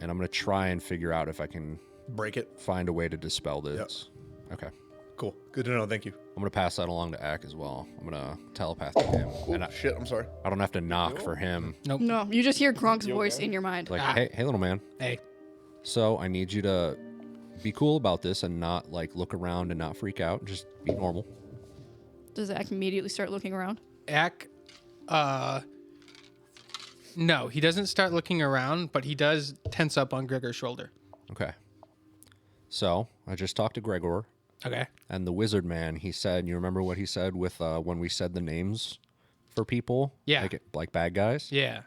And I'm going to try and figure out if I can Break it. find a way to dispel this. Okay. Cool. Good to know. Thank you. I'm going to pass that along to Ack as well. I'm going to telepath to him. And Shit. I'm sorry. I don't have to knock for him. Nope. No, you just hear Kronk's voice in your mind. Like, hey, little man. Hey. So I need you to be cool about this and not like look around and not freak out. Just be normal. Does Zach immediately start looking around? Ack, no, he doesn't start looking around, but he does tense up on Gregor's shoulder. Okay. So I just talked to Gregor. Okay. And the wizard man, he said, you remember what he said with when we said the names for people? Yeah. Like bad guys? Yeah.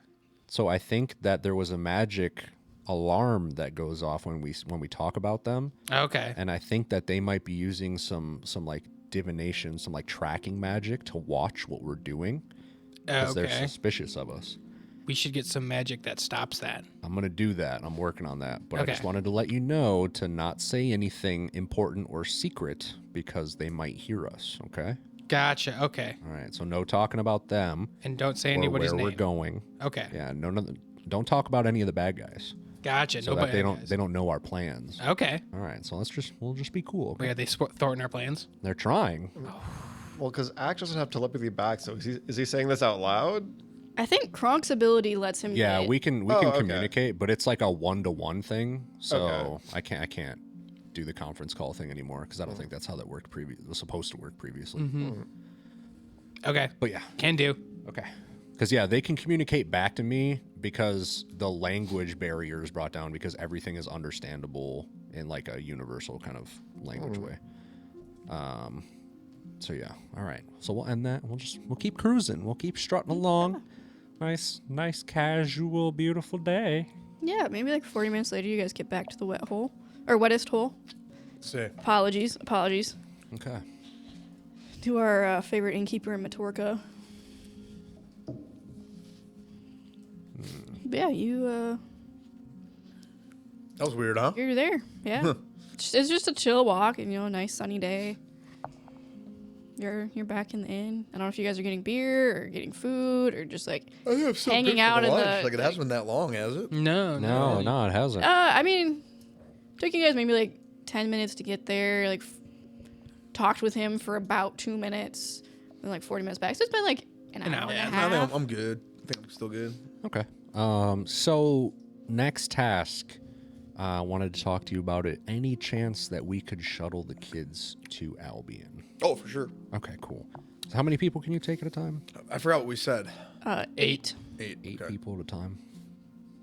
So I think that there was a magic alarm that goes off when we talk about them. Okay. And I think that they might be using some like divination, some like tracking magic to watch what we're doing because they're Okay. suspicious of us. We should get some magic that stops that. I'm going to do that. I'm working on that. But Okay. I just wanted to let you know to not say anything important or secret because they might hear us, okay? Gotcha. Okay. All right. So no talking about them And don't say or anybody's where name. we're going. Okay. Yeah, no, don't talk about any of the bad guys. Gotcha. So Nobody. that they don't know our plans. Okay. All right. So we'll just be cool. Okay? Wait, are they thwarting our plans? They're trying. Well, because Ack doesn't have telepathy back, so is he saying this out loud? I think Kronk's ability lets him. Yeah, get- we can okay. communicate, but it's like a 1-to-1 thing. So Okay. I can't do the conference call thing anymore because I don't think that's how that worked was supposed to work previously. Okay. But yeah, Can do. okay. Because yeah, they can communicate back to me because the language barrier is brought down because everything is understandable in like a universal kind of language way. So yeah, all right. So we'll end that. We'll keep cruising. We'll keep strutting along. Nice, casual, beautiful day. Yeah, maybe like 40 minutes later, you guys get back to the wet hole. Or wettest hole. See. Apologies. Okay. To our favorite innkeeper in Matorka. But yeah, That was weird, huh? you're there. Yeah. It's just a chill walk and, a nice sunny day. You're back in the inn. I don't know if you guys are getting beer or getting food or just like hanging out in the... Like, it hasn't been that long, has it? No, No, it hasn't. I mean, took you guys maybe like 10 minutes to get there. Like, talked with him for about 2 minutes, and like 40 minutes back. So it's been like an hour and a I half. think I'm good. I think I'm still good. Okay. So next task, I wanted to talk to you about it. Any chance that we could shuttle the kids to Albion? Oh, for sure. Okay, cool. So how many people can you take at a time? I forgot what we said. 8. 8. Eight Okay. people at a time.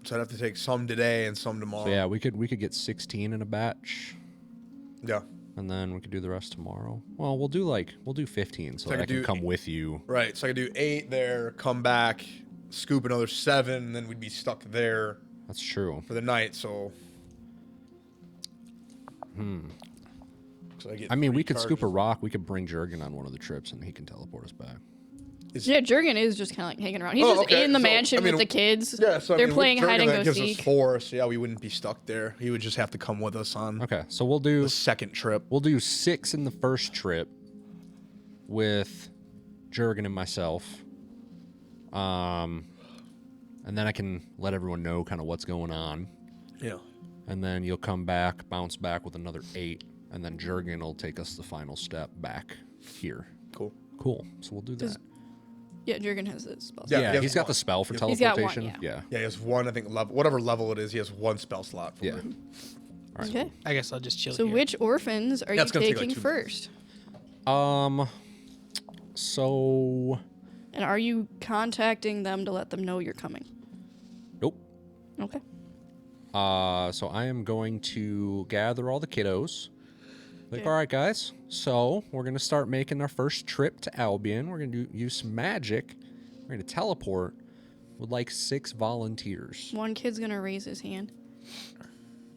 So I'd have to take some today and some tomorrow. So yeah, we could get 16 in a batch, Yeah. and then we could do the rest tomorrow. Well, we'll do 15, so So I that I could can do come with you. Right. So I could do 8 there, come back, scoop another 7, and then we'd be stuck there That's true. for the night. So. So I mean, we could scoop a rock. We could bring Jurgen on one of the trips, and he can teleport us back. Yeah, Jurgen is just kind of like hanging around. He's Oh, just okay. in the So, mansion I mean, with the kids. Yeah, so I They're mean, playing with hide Jurgen, and that go gives us seek. 4, so yeah, we wouldn't be stuck there. He would just have to come with us on Okay, so we'll do the second trip. 6 in the first trip with Jurgen and myself. And then I can let everyone know kind of what's going on. Yeah. And then you'll come back, bounce back with another 8, and then Jurgen will take us the final step back here. Cool. Cool. So we'll do that. Yeah, Jurgen has this spell. Yeah, Yeah, he has he's got one. the spell for He's got one, teleportation. yeah. Yeah, he has one, I think, level, whatever level it is, he has one spell slot for Yeah. it. Okay. I guess I'll just chill So here. which orphans are you That's gonna take, like, taking 2 minutes. first? So And are you contacting them to let them know you're coming? nope. Okay. So I am going to gather all the kiddos. Like, Okay. all right, guys. So we're gonna start making our first trip to Albion. We're gonna use some magic. We're gonna teleport with like 6 volunteers. One kid's gonna raise his hand.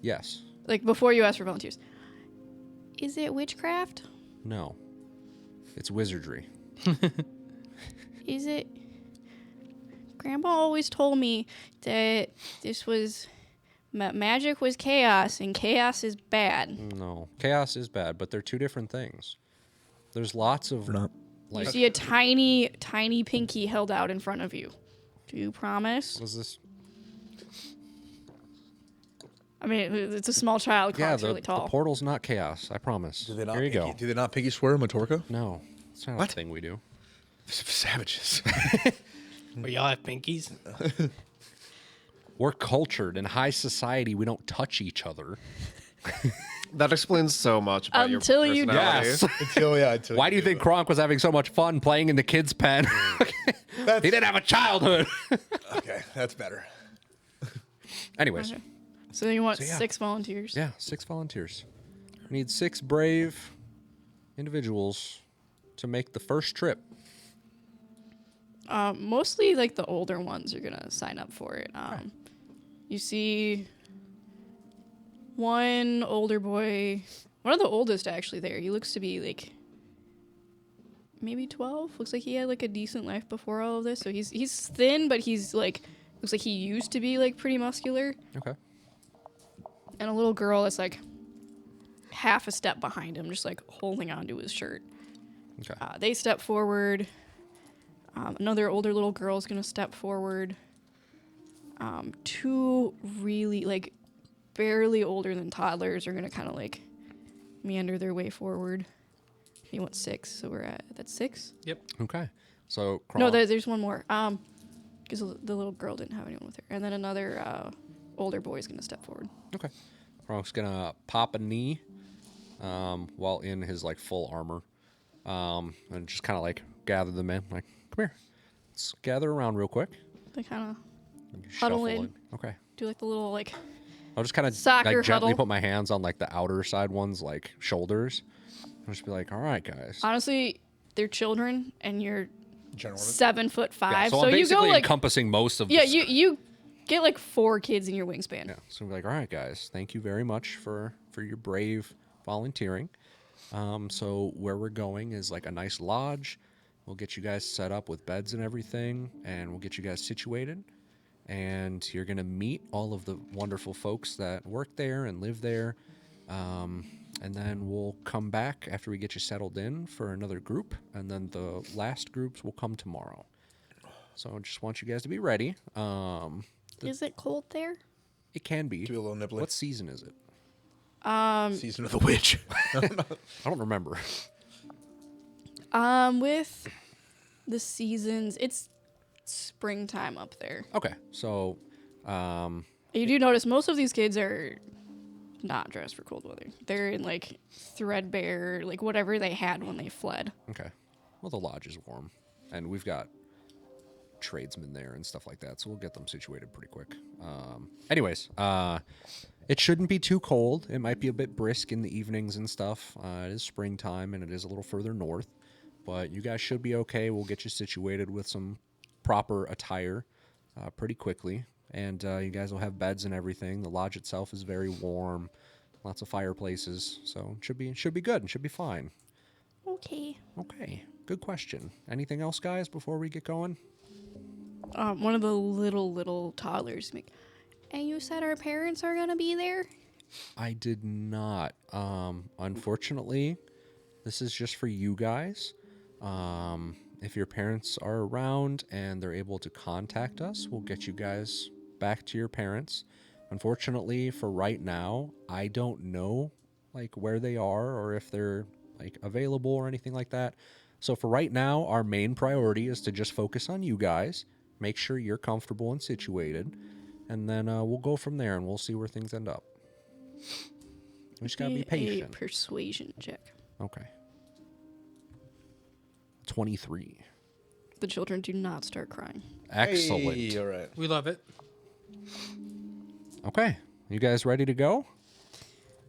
Yes. Like before you ask for volunteers. Is it witchcraft? No. It's wizardry. Is it? Grandpa always told me that this was magic was chaos and chaos is bad. No. Chaos is bad, but they're 2 different things. There's lots of You like. see a tiny, tiny pinky held out in front of you. Do you promise? Was this? I mean, it's a small child. Yeah, Kronk's the, really the tall. portal's not chaos. I promise. Do they not Here you pinky, go. Do they not pinky swear in Matorka? No, it's not What? a thing we do. Savages. But y'all have pinkies? We're cultured in high society. We don't touch each other. That explains so much about Until your you do. personality. until Why do you think Kronk was having so much fun playing in the kids' pen? That's, He didn't have a childhood. okay, that's better. Anyways, Okay. So you want yeah. 6 volunteers? yeah, 6 volunteers. We need 6 brave individuals to make the first trip. Mostly like the older ones are gonna sign up for it. You see one older boy, one of the oldest actually there. He looks to be like maybe 12. Looks like he had like a decent life before all of this. So he's thin, but he's like looks like he used to be like pretty muscular. Okay. And a little girl that's like half a step behind him, just like holding onto his shirt. Okay. They step forward. Another older little girl is going to step forward. 2 really, like, barely older than toddlers are going to kind of, like, meander their way forward. You want 6, so that's 6? Yep. Okay. So Kronk, No, there's one more. Because the little girl didn't have anyone with her. And then another older boy is going to step forward. Okay. Kronk's gonna pop a knee, while in his like full armor, and just kind of like gather them in. Like, come here, let's gather around real quick. They kind of Shuffle Huddle in. Okay. do, like, the little, like, I'll just kind of Soccer like gently huddle. put my hands on like the outer side ones, like shoulders. I'll just be like, all right, guys. honestly, they're children, and you're General. 7'5", Yeah, so I'm you basically go, like, encompassing most of. yeah, the you get like 4 kids in your wingspan. Yeah. So we're like, all right, guys, thank you very much for your brave volunteering. So where we're going is like a nice lodge. We'll get you guys set up with beds and everything, and we'll get you guys situated. And you're gonna meet all of the wonderful folks that work there and live there. And then we'll come back after we get you settled in for another group, and then the last groups will come tomorrow. So I just want you guys to be ready. Is it cold there? It can be. Do a little nibbly. What season is it? Season of the Witch. I don't remember. With the seasons, it's springtime up there. Okay, so You do notice most of these kids are not dressed for cold weather. They're in like threadbare, like whatever they had when they fled. okay. Well, the lodge is warm, and we've got tradesmen there and stuff like that, so we'll get them situated pretty quick. Anyways, it shouldn't be too cold. It might be a bit brisk in the evenings and stuff. It is springtime, and it is a little further north, but you guys should be okay. We'll get you situated with some proper attire pretty quickly, and you guys will have beds and everything. The lodge itself is very warm, lots of fireplaces, so it should be good and should be fine. Okay. Okay, good question. Anything else, guys, before we get going? One of the little toddlers. And you said our parents are gonna be there? I did not. Unfortunately, this is just for you guys. If your parents are around and they're able to contact us, we'll get you guys back to your parents. Unfortunately, for right now, I don't know like where they are or if they're like available or anything like that. So for right now, our main priority is to just focus on you guys, make sure you're comfortable and situated, and then we'll go from there and we'll see where things end up. We just gotta be A patient. persuasion check. Okay. 23. The children do not start crying. Excellent. Hey, all right. We love it. Okay. You guys ready to go?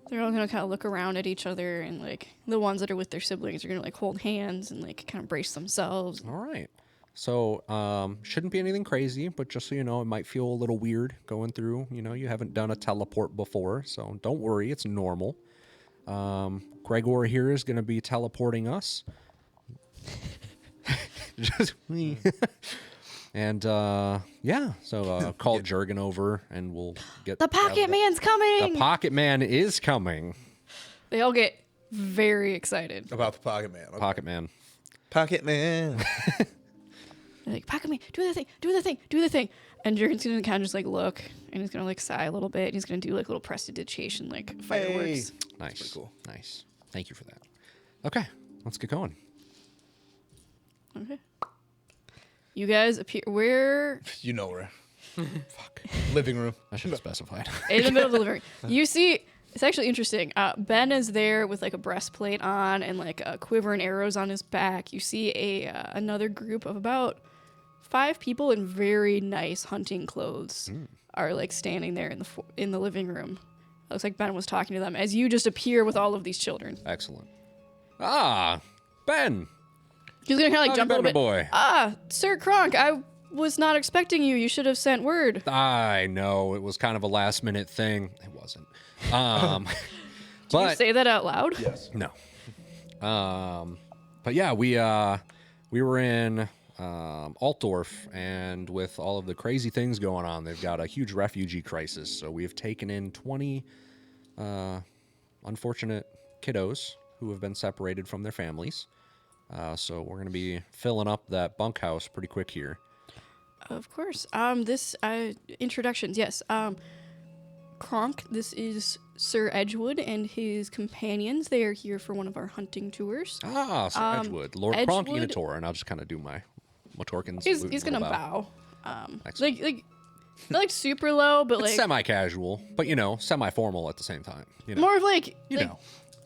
They're all gonna kind of look around at each other, and like the ones that are with their siblings are gonna like hold hands and like kind of brace themselves. All right. So, shouldn't be anything crazy, but just so you know, it might feel a little weird going through. You know, you haven't done a teleport before, so don't worry, it's normal. Gregor here is going to be teleporting us. Just me. And, yeah, so call Jurgen over and we'll get... The Pocket Man's coming! The Pocket Man is coming. They all get very excited. About the Pocket Man. Okay. Pocket Man. Pocket Man. They're like, Pocket Man, do the thing, do the thing, do the thing. And Jurgen's gonna kind of just like look, and he's gonna like sigh a little bit, and he's gonna do like a little prestidigitation, like fireworks. Nice. pretty cool. Nice. Thank you for that. Okay, let's get going. Okay. You guys appear where You know where. Fuck. Living room. I should have specified. in the middle of the living room. You see, it's actually interesting. Ben is there with like a breastplate on and like a quiver and arrows on his back. You see another group of about 5 people in very nice hunting clothes are like standing there in the living room. It looks like Ben was talking to them as you just appear with all of these children. Excellent. Ah, Ben. He's gonna kind of like How's jump a you little been, bit. my boy? Sir Kronk, I was not expecting you. You should have sent word. I know it was kind of a last minute thing. It wasn't. Did you But say that out loud? Yes. no. But yeah, we were in Altdorf, and with all of the crazy things going on, they've got a huge refugee crisis. So we've taken in 20 unfortunate kiddos who have been separated from their families. So we're gonna be filling up that bunkhouse pretty quick here. Of course. This introductions. Yes. Kronk, this is Sir Edgewood and his companions. They are here for one of our hunting tours. Ah, Sir Edgewood, Lord Kronk Edgewood- Enator, and I'll just kind of do my Torkins. He's gonna bow. Excellent. Like not like super low, but It's like semi-casual, but semi-formal at the same time. You know, more of like you like, know.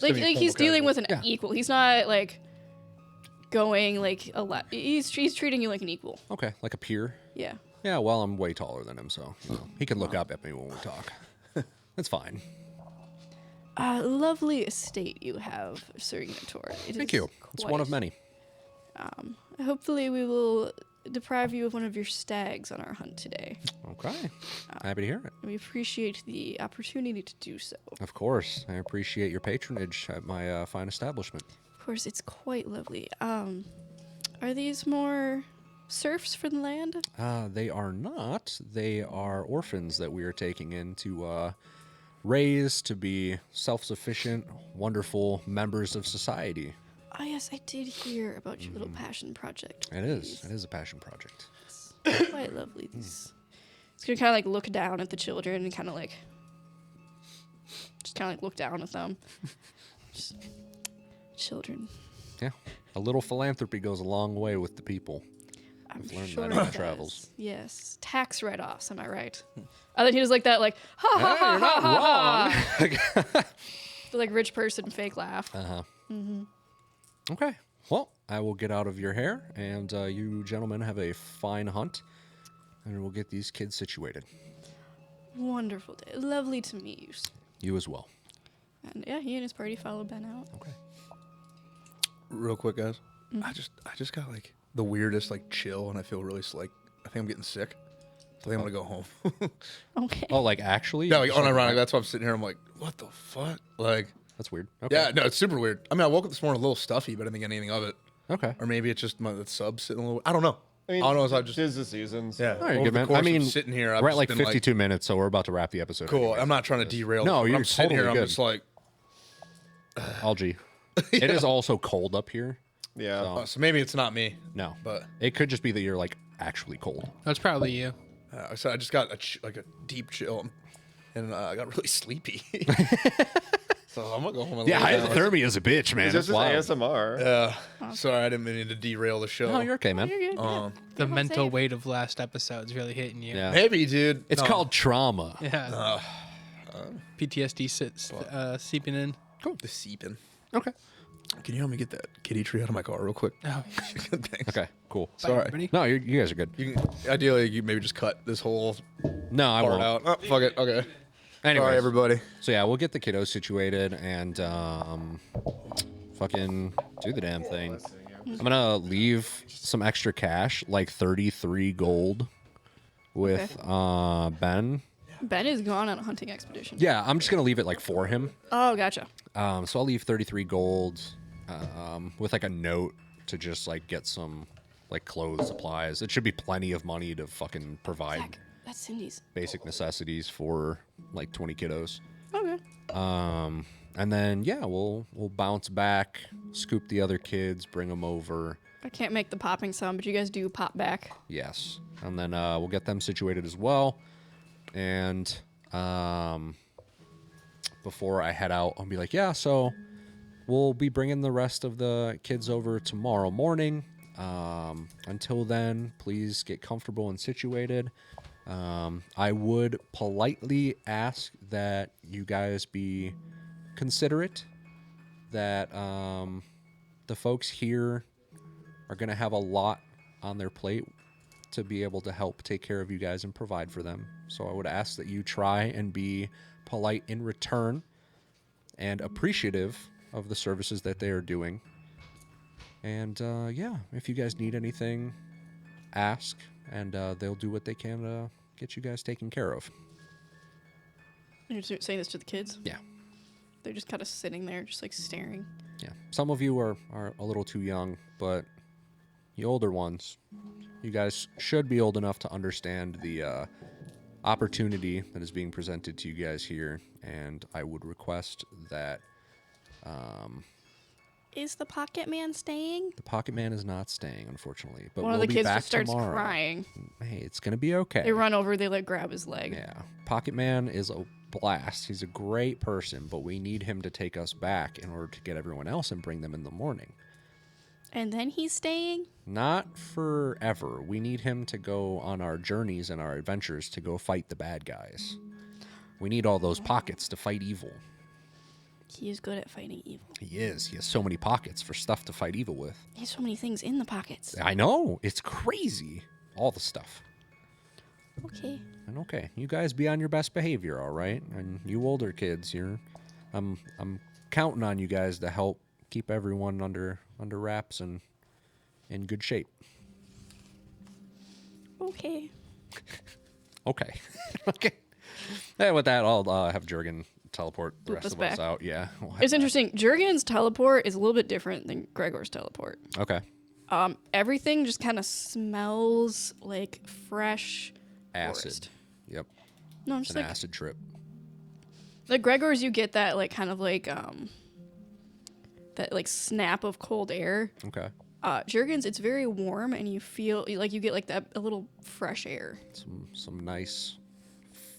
like, gonna be he's formal dealing casual. with an equal. He's not like going like a lot. He's treating you like an equal. Okay, like a peer. Yeah. Yeah, well, I'm way taller than him, so he can look up at me when we talk. That's fine. Lovely estate you have, Sir Enator. Thank you. It's one of many. Hopefully we will deprive you of one of your stags on our hunt today. Okay. Happy to hear it. We appreciate the opportunity to do so. Of course. I appreciate your patronage at my fine establishment. Of course, it's quite lovely. Are these more serfs for the land? They are not. They are orphans that we are taking in to raise to be self-sufficient, wonderful members of society. Oh, yes, I did hear about your little passion project. It is. It is a passion project. It's quite lovely. It's gonna kind of like look down at the children and kind of like just kind of like look down at them. Just, children. Yeah. A little philanthropy goes a long way with the people. I'm We've learned sure that in it our travels. does. Yes, tax write-offs. Am I right? And then he was like that, like ha ha ha ha ha ha. The like rich person fake laugh. Okay. Well, I will get out of your hair, and you gentlemen have a fine hunt, and we'll get these kids situated. Wonderful day. Lovely to meet you. You as well. And yeah, he and his party follow Ben out. Okay. Real quick, guys. I just got like the weirdest like chill, and I feel really like I think I'm getting sick. I think I'm gonna go home. Okay. Oh, like actually? Yeah, like unironic. That's why I'm sitting here. I'm like, what the fuck? Like, That's weird. Okay. yeah, no, it's super weird. I mean, I woke up this morning a little stuffy, but I didn't think anything of it. Okay. Or maybe it's just the sub sitting a little. I don't know. I mean, All I know is I just tis the seasons. yeah. All right, over good the man. course I of mean, sitting here. I've we're at just like been, 52 minutes, so we're about to wrap the episode. Cool. anyways. I'm not trying to derail. No, this, but you're I'm sitting totally here. I'm good. just like, Algie. It is also cold up here. Yeah. So, so maybe it's not me, no. but It could just be that you're like actually cold. That's probably you. I said I just got like a deep chill, and I got really sleepy. So I'm gonna go home. And lay down. hypothermia is a bitch, man. It's just ASMR. Yeah. Sorry, I didn't mean to derail the show. No, you're okay, man. You're good. Yeah. The Everyone's mental safe. weight of last episode's really hitting you. Yeah. Maybe, dude. It's No. called trauma. Yeah. PTSD seeping in. the seeping. Okay. Can you help me get that kitty tree out of my car real quick? Oh, Thanks. Okay, cool. Sorry. everybody. No, you guys are good. You can, ideally, you maybe just cut this whole No, I part won't. out. Oh, fuck it. Okay. Anyways, Sorry, everybody. so yeah, we'll get the kiddos situated and fucking do the damn thing. I'm gonna leave some extra cash, like 33 gold, with Ben. Ben is gone on a hunting expedition. Yeah, I'm just gonna leave it like for him. Oh, gotcha. So I'll leave 33 gold with like a note to just like get some like clothes, supplies. It should be plenty of money to fucking provide Zach, that's Cindy's. basic necessities for like 20 kiddos. Okay. And then yeah, we'll bounce back, scoop the other kids, bring them over. I can't make the popping sound, but you guys do pop back. Yes, and then we'll get them situated as well. And before I head out, I'll be like, yeah, so we'll be bringing the rest of the kids over tomorrow morning. Until then, please get comfortable and situated. I would politely ask that you guys be considerate, that the folks here are going to have a lot on their plate to be able to help take care of you guys and provide for them. So I would ask that you try and be polite in return and appreciative of the services that they are doing. And yeah, if you guys need anything, ask, and they'll do what they can to get you guys taken care of. You're saying this to the kids? Yeah. They're just kind of sitting there, just like staring. Yeah. Some of you are a little too young, but the older ones, you guys should be old enough to understand the opportunity that is being presented to you guys here. And I would request that Is the pocket man staying? the Pocket Man is not staying, unfortunately. But One of we'll the be kids back just starts tomorrow. crying. Hey, it's gonna be okay. They run over, they like grab his leg. Yeah. Pocket Man is a blast. He's a great person, but we need him to take us back in order to get everyone else and bring them in the morning. And then he's staying? Not forever. We need him to go on our journeys and our adventures to go fight the bad guys. We need all those pockets to fight evil. He is good at fighting evil. He is. He has so many pockets for stuff to fight evil with. He has so many things in the pockets. I know. It's crazy. All the stuff. Okay. And okay, you guys be on your best behavior, all right? And you older kids, I'm counting on you guys to help keep everyone under wraps and in good shape. Okay. Okay. Okay. And with that, I'll have Jurgen teleport the Loop rest us of us back. out. Yeah. we'll head It's back. interesting. Jurgen's teleport is a little bit different than Gregor's teleport. Okay. Everything just kind of smells like fresh Acid. forest. Yep. No, It's just an like acid trip. Gregor's, you get that like kind of like that like snap of cold air. Okay. Jurgen's, it's very warm, and you feel like you get like that a little fresh air. Some nice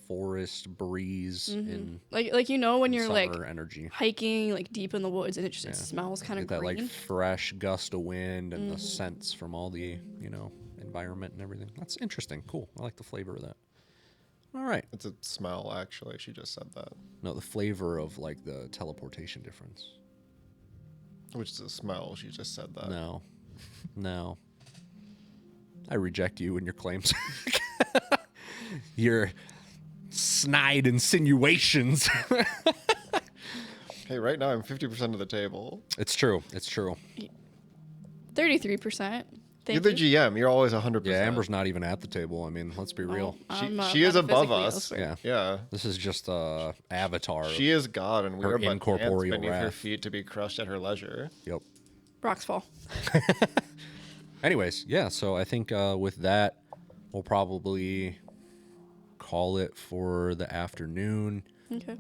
forest breeze and Like you know when you're like summer energy. hiking like deep in the woods, and it just it smells kind of Get that green. like fresh gust of wind and the scents from all the environment and everything. That's interesting. Cool. I like the flavor of that. All right. It's a smell, actually. She just said that. No, the flavor of like the teleportation difference. Which is a smell. She just said that. No. No. I reject you and your claims. Your snide insinuations. Hey, right now I'm 50% of the table. It's true. It's true. 33%. You're the GM. You're always 100%. Yeah, Amber's not even at the table. I mean, let's be real. She is above us. Yeah. Yeah. This is just Avatar. She is God, and we Her are but ants incorporeal beneath her wrath. feet to be crushed at her leisure. Yep. Rocks fall. Anyways, yeah, so I think with that, we'll probably call it for the afternoon. Okay.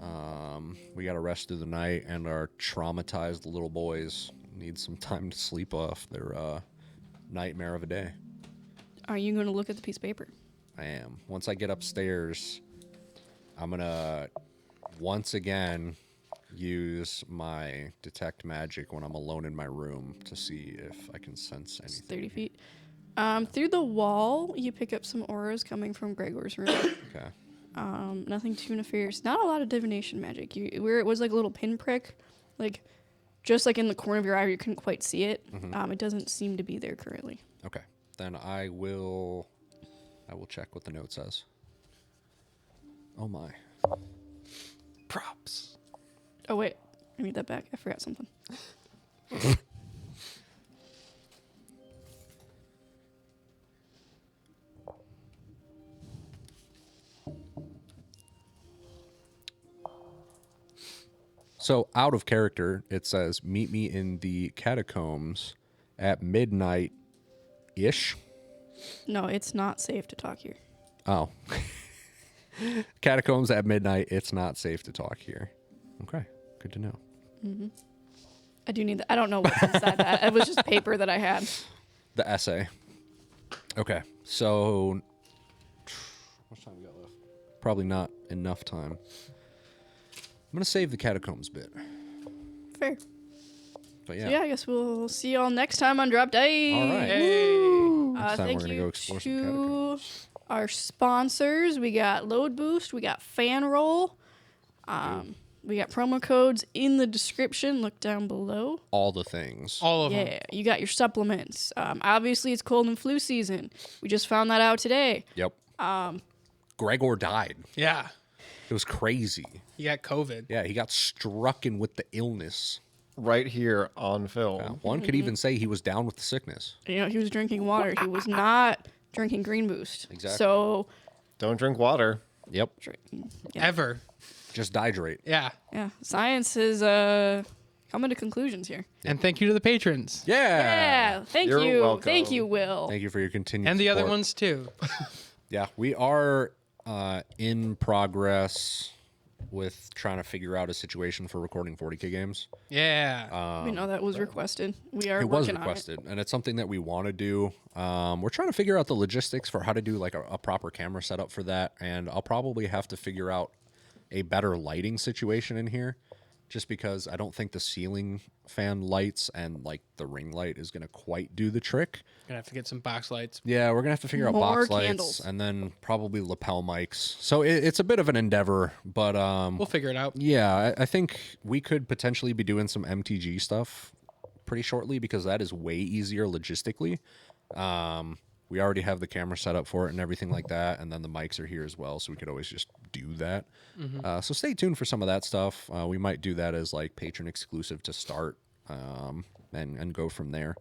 We got to rest through the night, and our traumatized little boys need some time to sleep off their nightmare of a day. Are you going to look at the piece of paper? I am. Once I get upstairs, I'm going to once again use my detect magic when I'm alone in my room to see if I can sense It's anything. 30 feet. Through the wall, you pick up some auras coming from Gregor's room. Okay. Nothing too nefarious. Not a lot of divination magic. Where it was like a little pinprick, like just like in the corner of your eye, where you couldn't quite see it. It doesn't seem to be there currently. Okay. Then I will check what the note says. Oh my. Props. Oh wait, I need that back. I forgot something. So out of character, it says, meet me in the catacombs at midnight-ish. No, it's not safe to talk here. Oh. Catacombs at midnight, it's not safe to talk here. Okay, good to know. I do need that. I don't know what's inside that. It was just paper that I had. The essay. Okay, so... How much time we got left? Probably not enough time. I'm going to save the catacombs bit. Fair. But So yeah. I guess we'll see y'all next time on Drop Day. All right. Next time Thank we're gonna you go explore some to catacombs. our sponsors. We got Load Boost. We got Fan Roll. We got promo codes in the description. Look down below. All the things. All of them. Yeah, you got your supplements. Obviously, it's cold and flu season. We just found that out today. Yep. Gregor died. Yeah. It was crazy. He got COVID. Yeah, he got struck in with the illness. Right here on film. One could even say he was down with the sickness. You know, he was drinking water. He was not drinking Green Boost. Exactly. So, Don't drink water. Yep. yeah, Ever. Just dihydrate. Yeah. science is coming to conclusions here. And thank you to the patrons. Yeah, thank You're you. welcome. Thank you, Will. Thank you for your continued And the other support. ones too. Yeah, we are in progress with trying to figure out a situation for recording 40K games. Yeah. We know that was requested. We are It was working requested, and it's something that we want to do. We're trying to figure out the logistics for how to do like a proper camera setup for that, and I'll probably have to figure out a better lighting situation in here, just because I don't think the ceiling fan lights and like the ring light is going to quite do the trick. Gonna have to get some box lights. Yeah, we're gonna have to figure out More box lights candles. and then probably lapel mics. So it's a bit of an endeavor, but We'll figure it out. yeah, I think we could potentially be doing some MTG stuff pretty shortly because that is way easier logistically. We already have the camera set up for it and everything like that, and then the mics are here as well, so we could always just do that. So stay tuned for some of that stuff. We might do that as like patron exclusive to start, and go from there.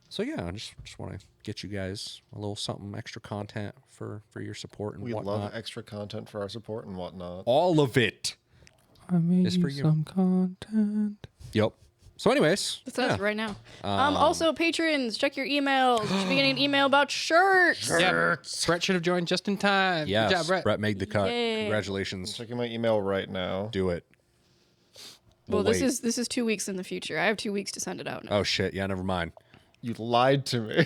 So yeah, I just want to get you guys a little something extra content for your support and We whatnot. love extra content for our support and whatnot. All of it. I made It's you for you. some content. Yep. So anyways, That's us right now. Also, patrons, check your emails. You should be getting an email about shirts. Yeah, Brett should have joined just in time. yes, Good job, Brett. made the cut. Yay. Congratulations. Checking my email right now. Do it. Well, We'll this wait. is 2 weeks in the future. I have 2 weeks to send it out now. Oh shit! Yeah, never mind. You lied to me.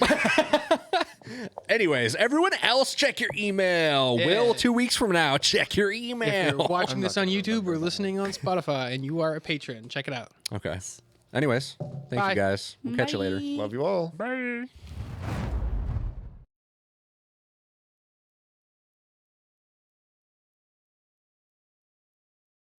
Anyways, everyone else, check your email. Yeah. Will 2 weeks from now, check your If email. you're watching I'm this not on gonna YouTube or listening on Spotify and you are a patron, check it out. Okay. Anyways, thank Bye. you guys. We'll catch you later. Love you all. Bye.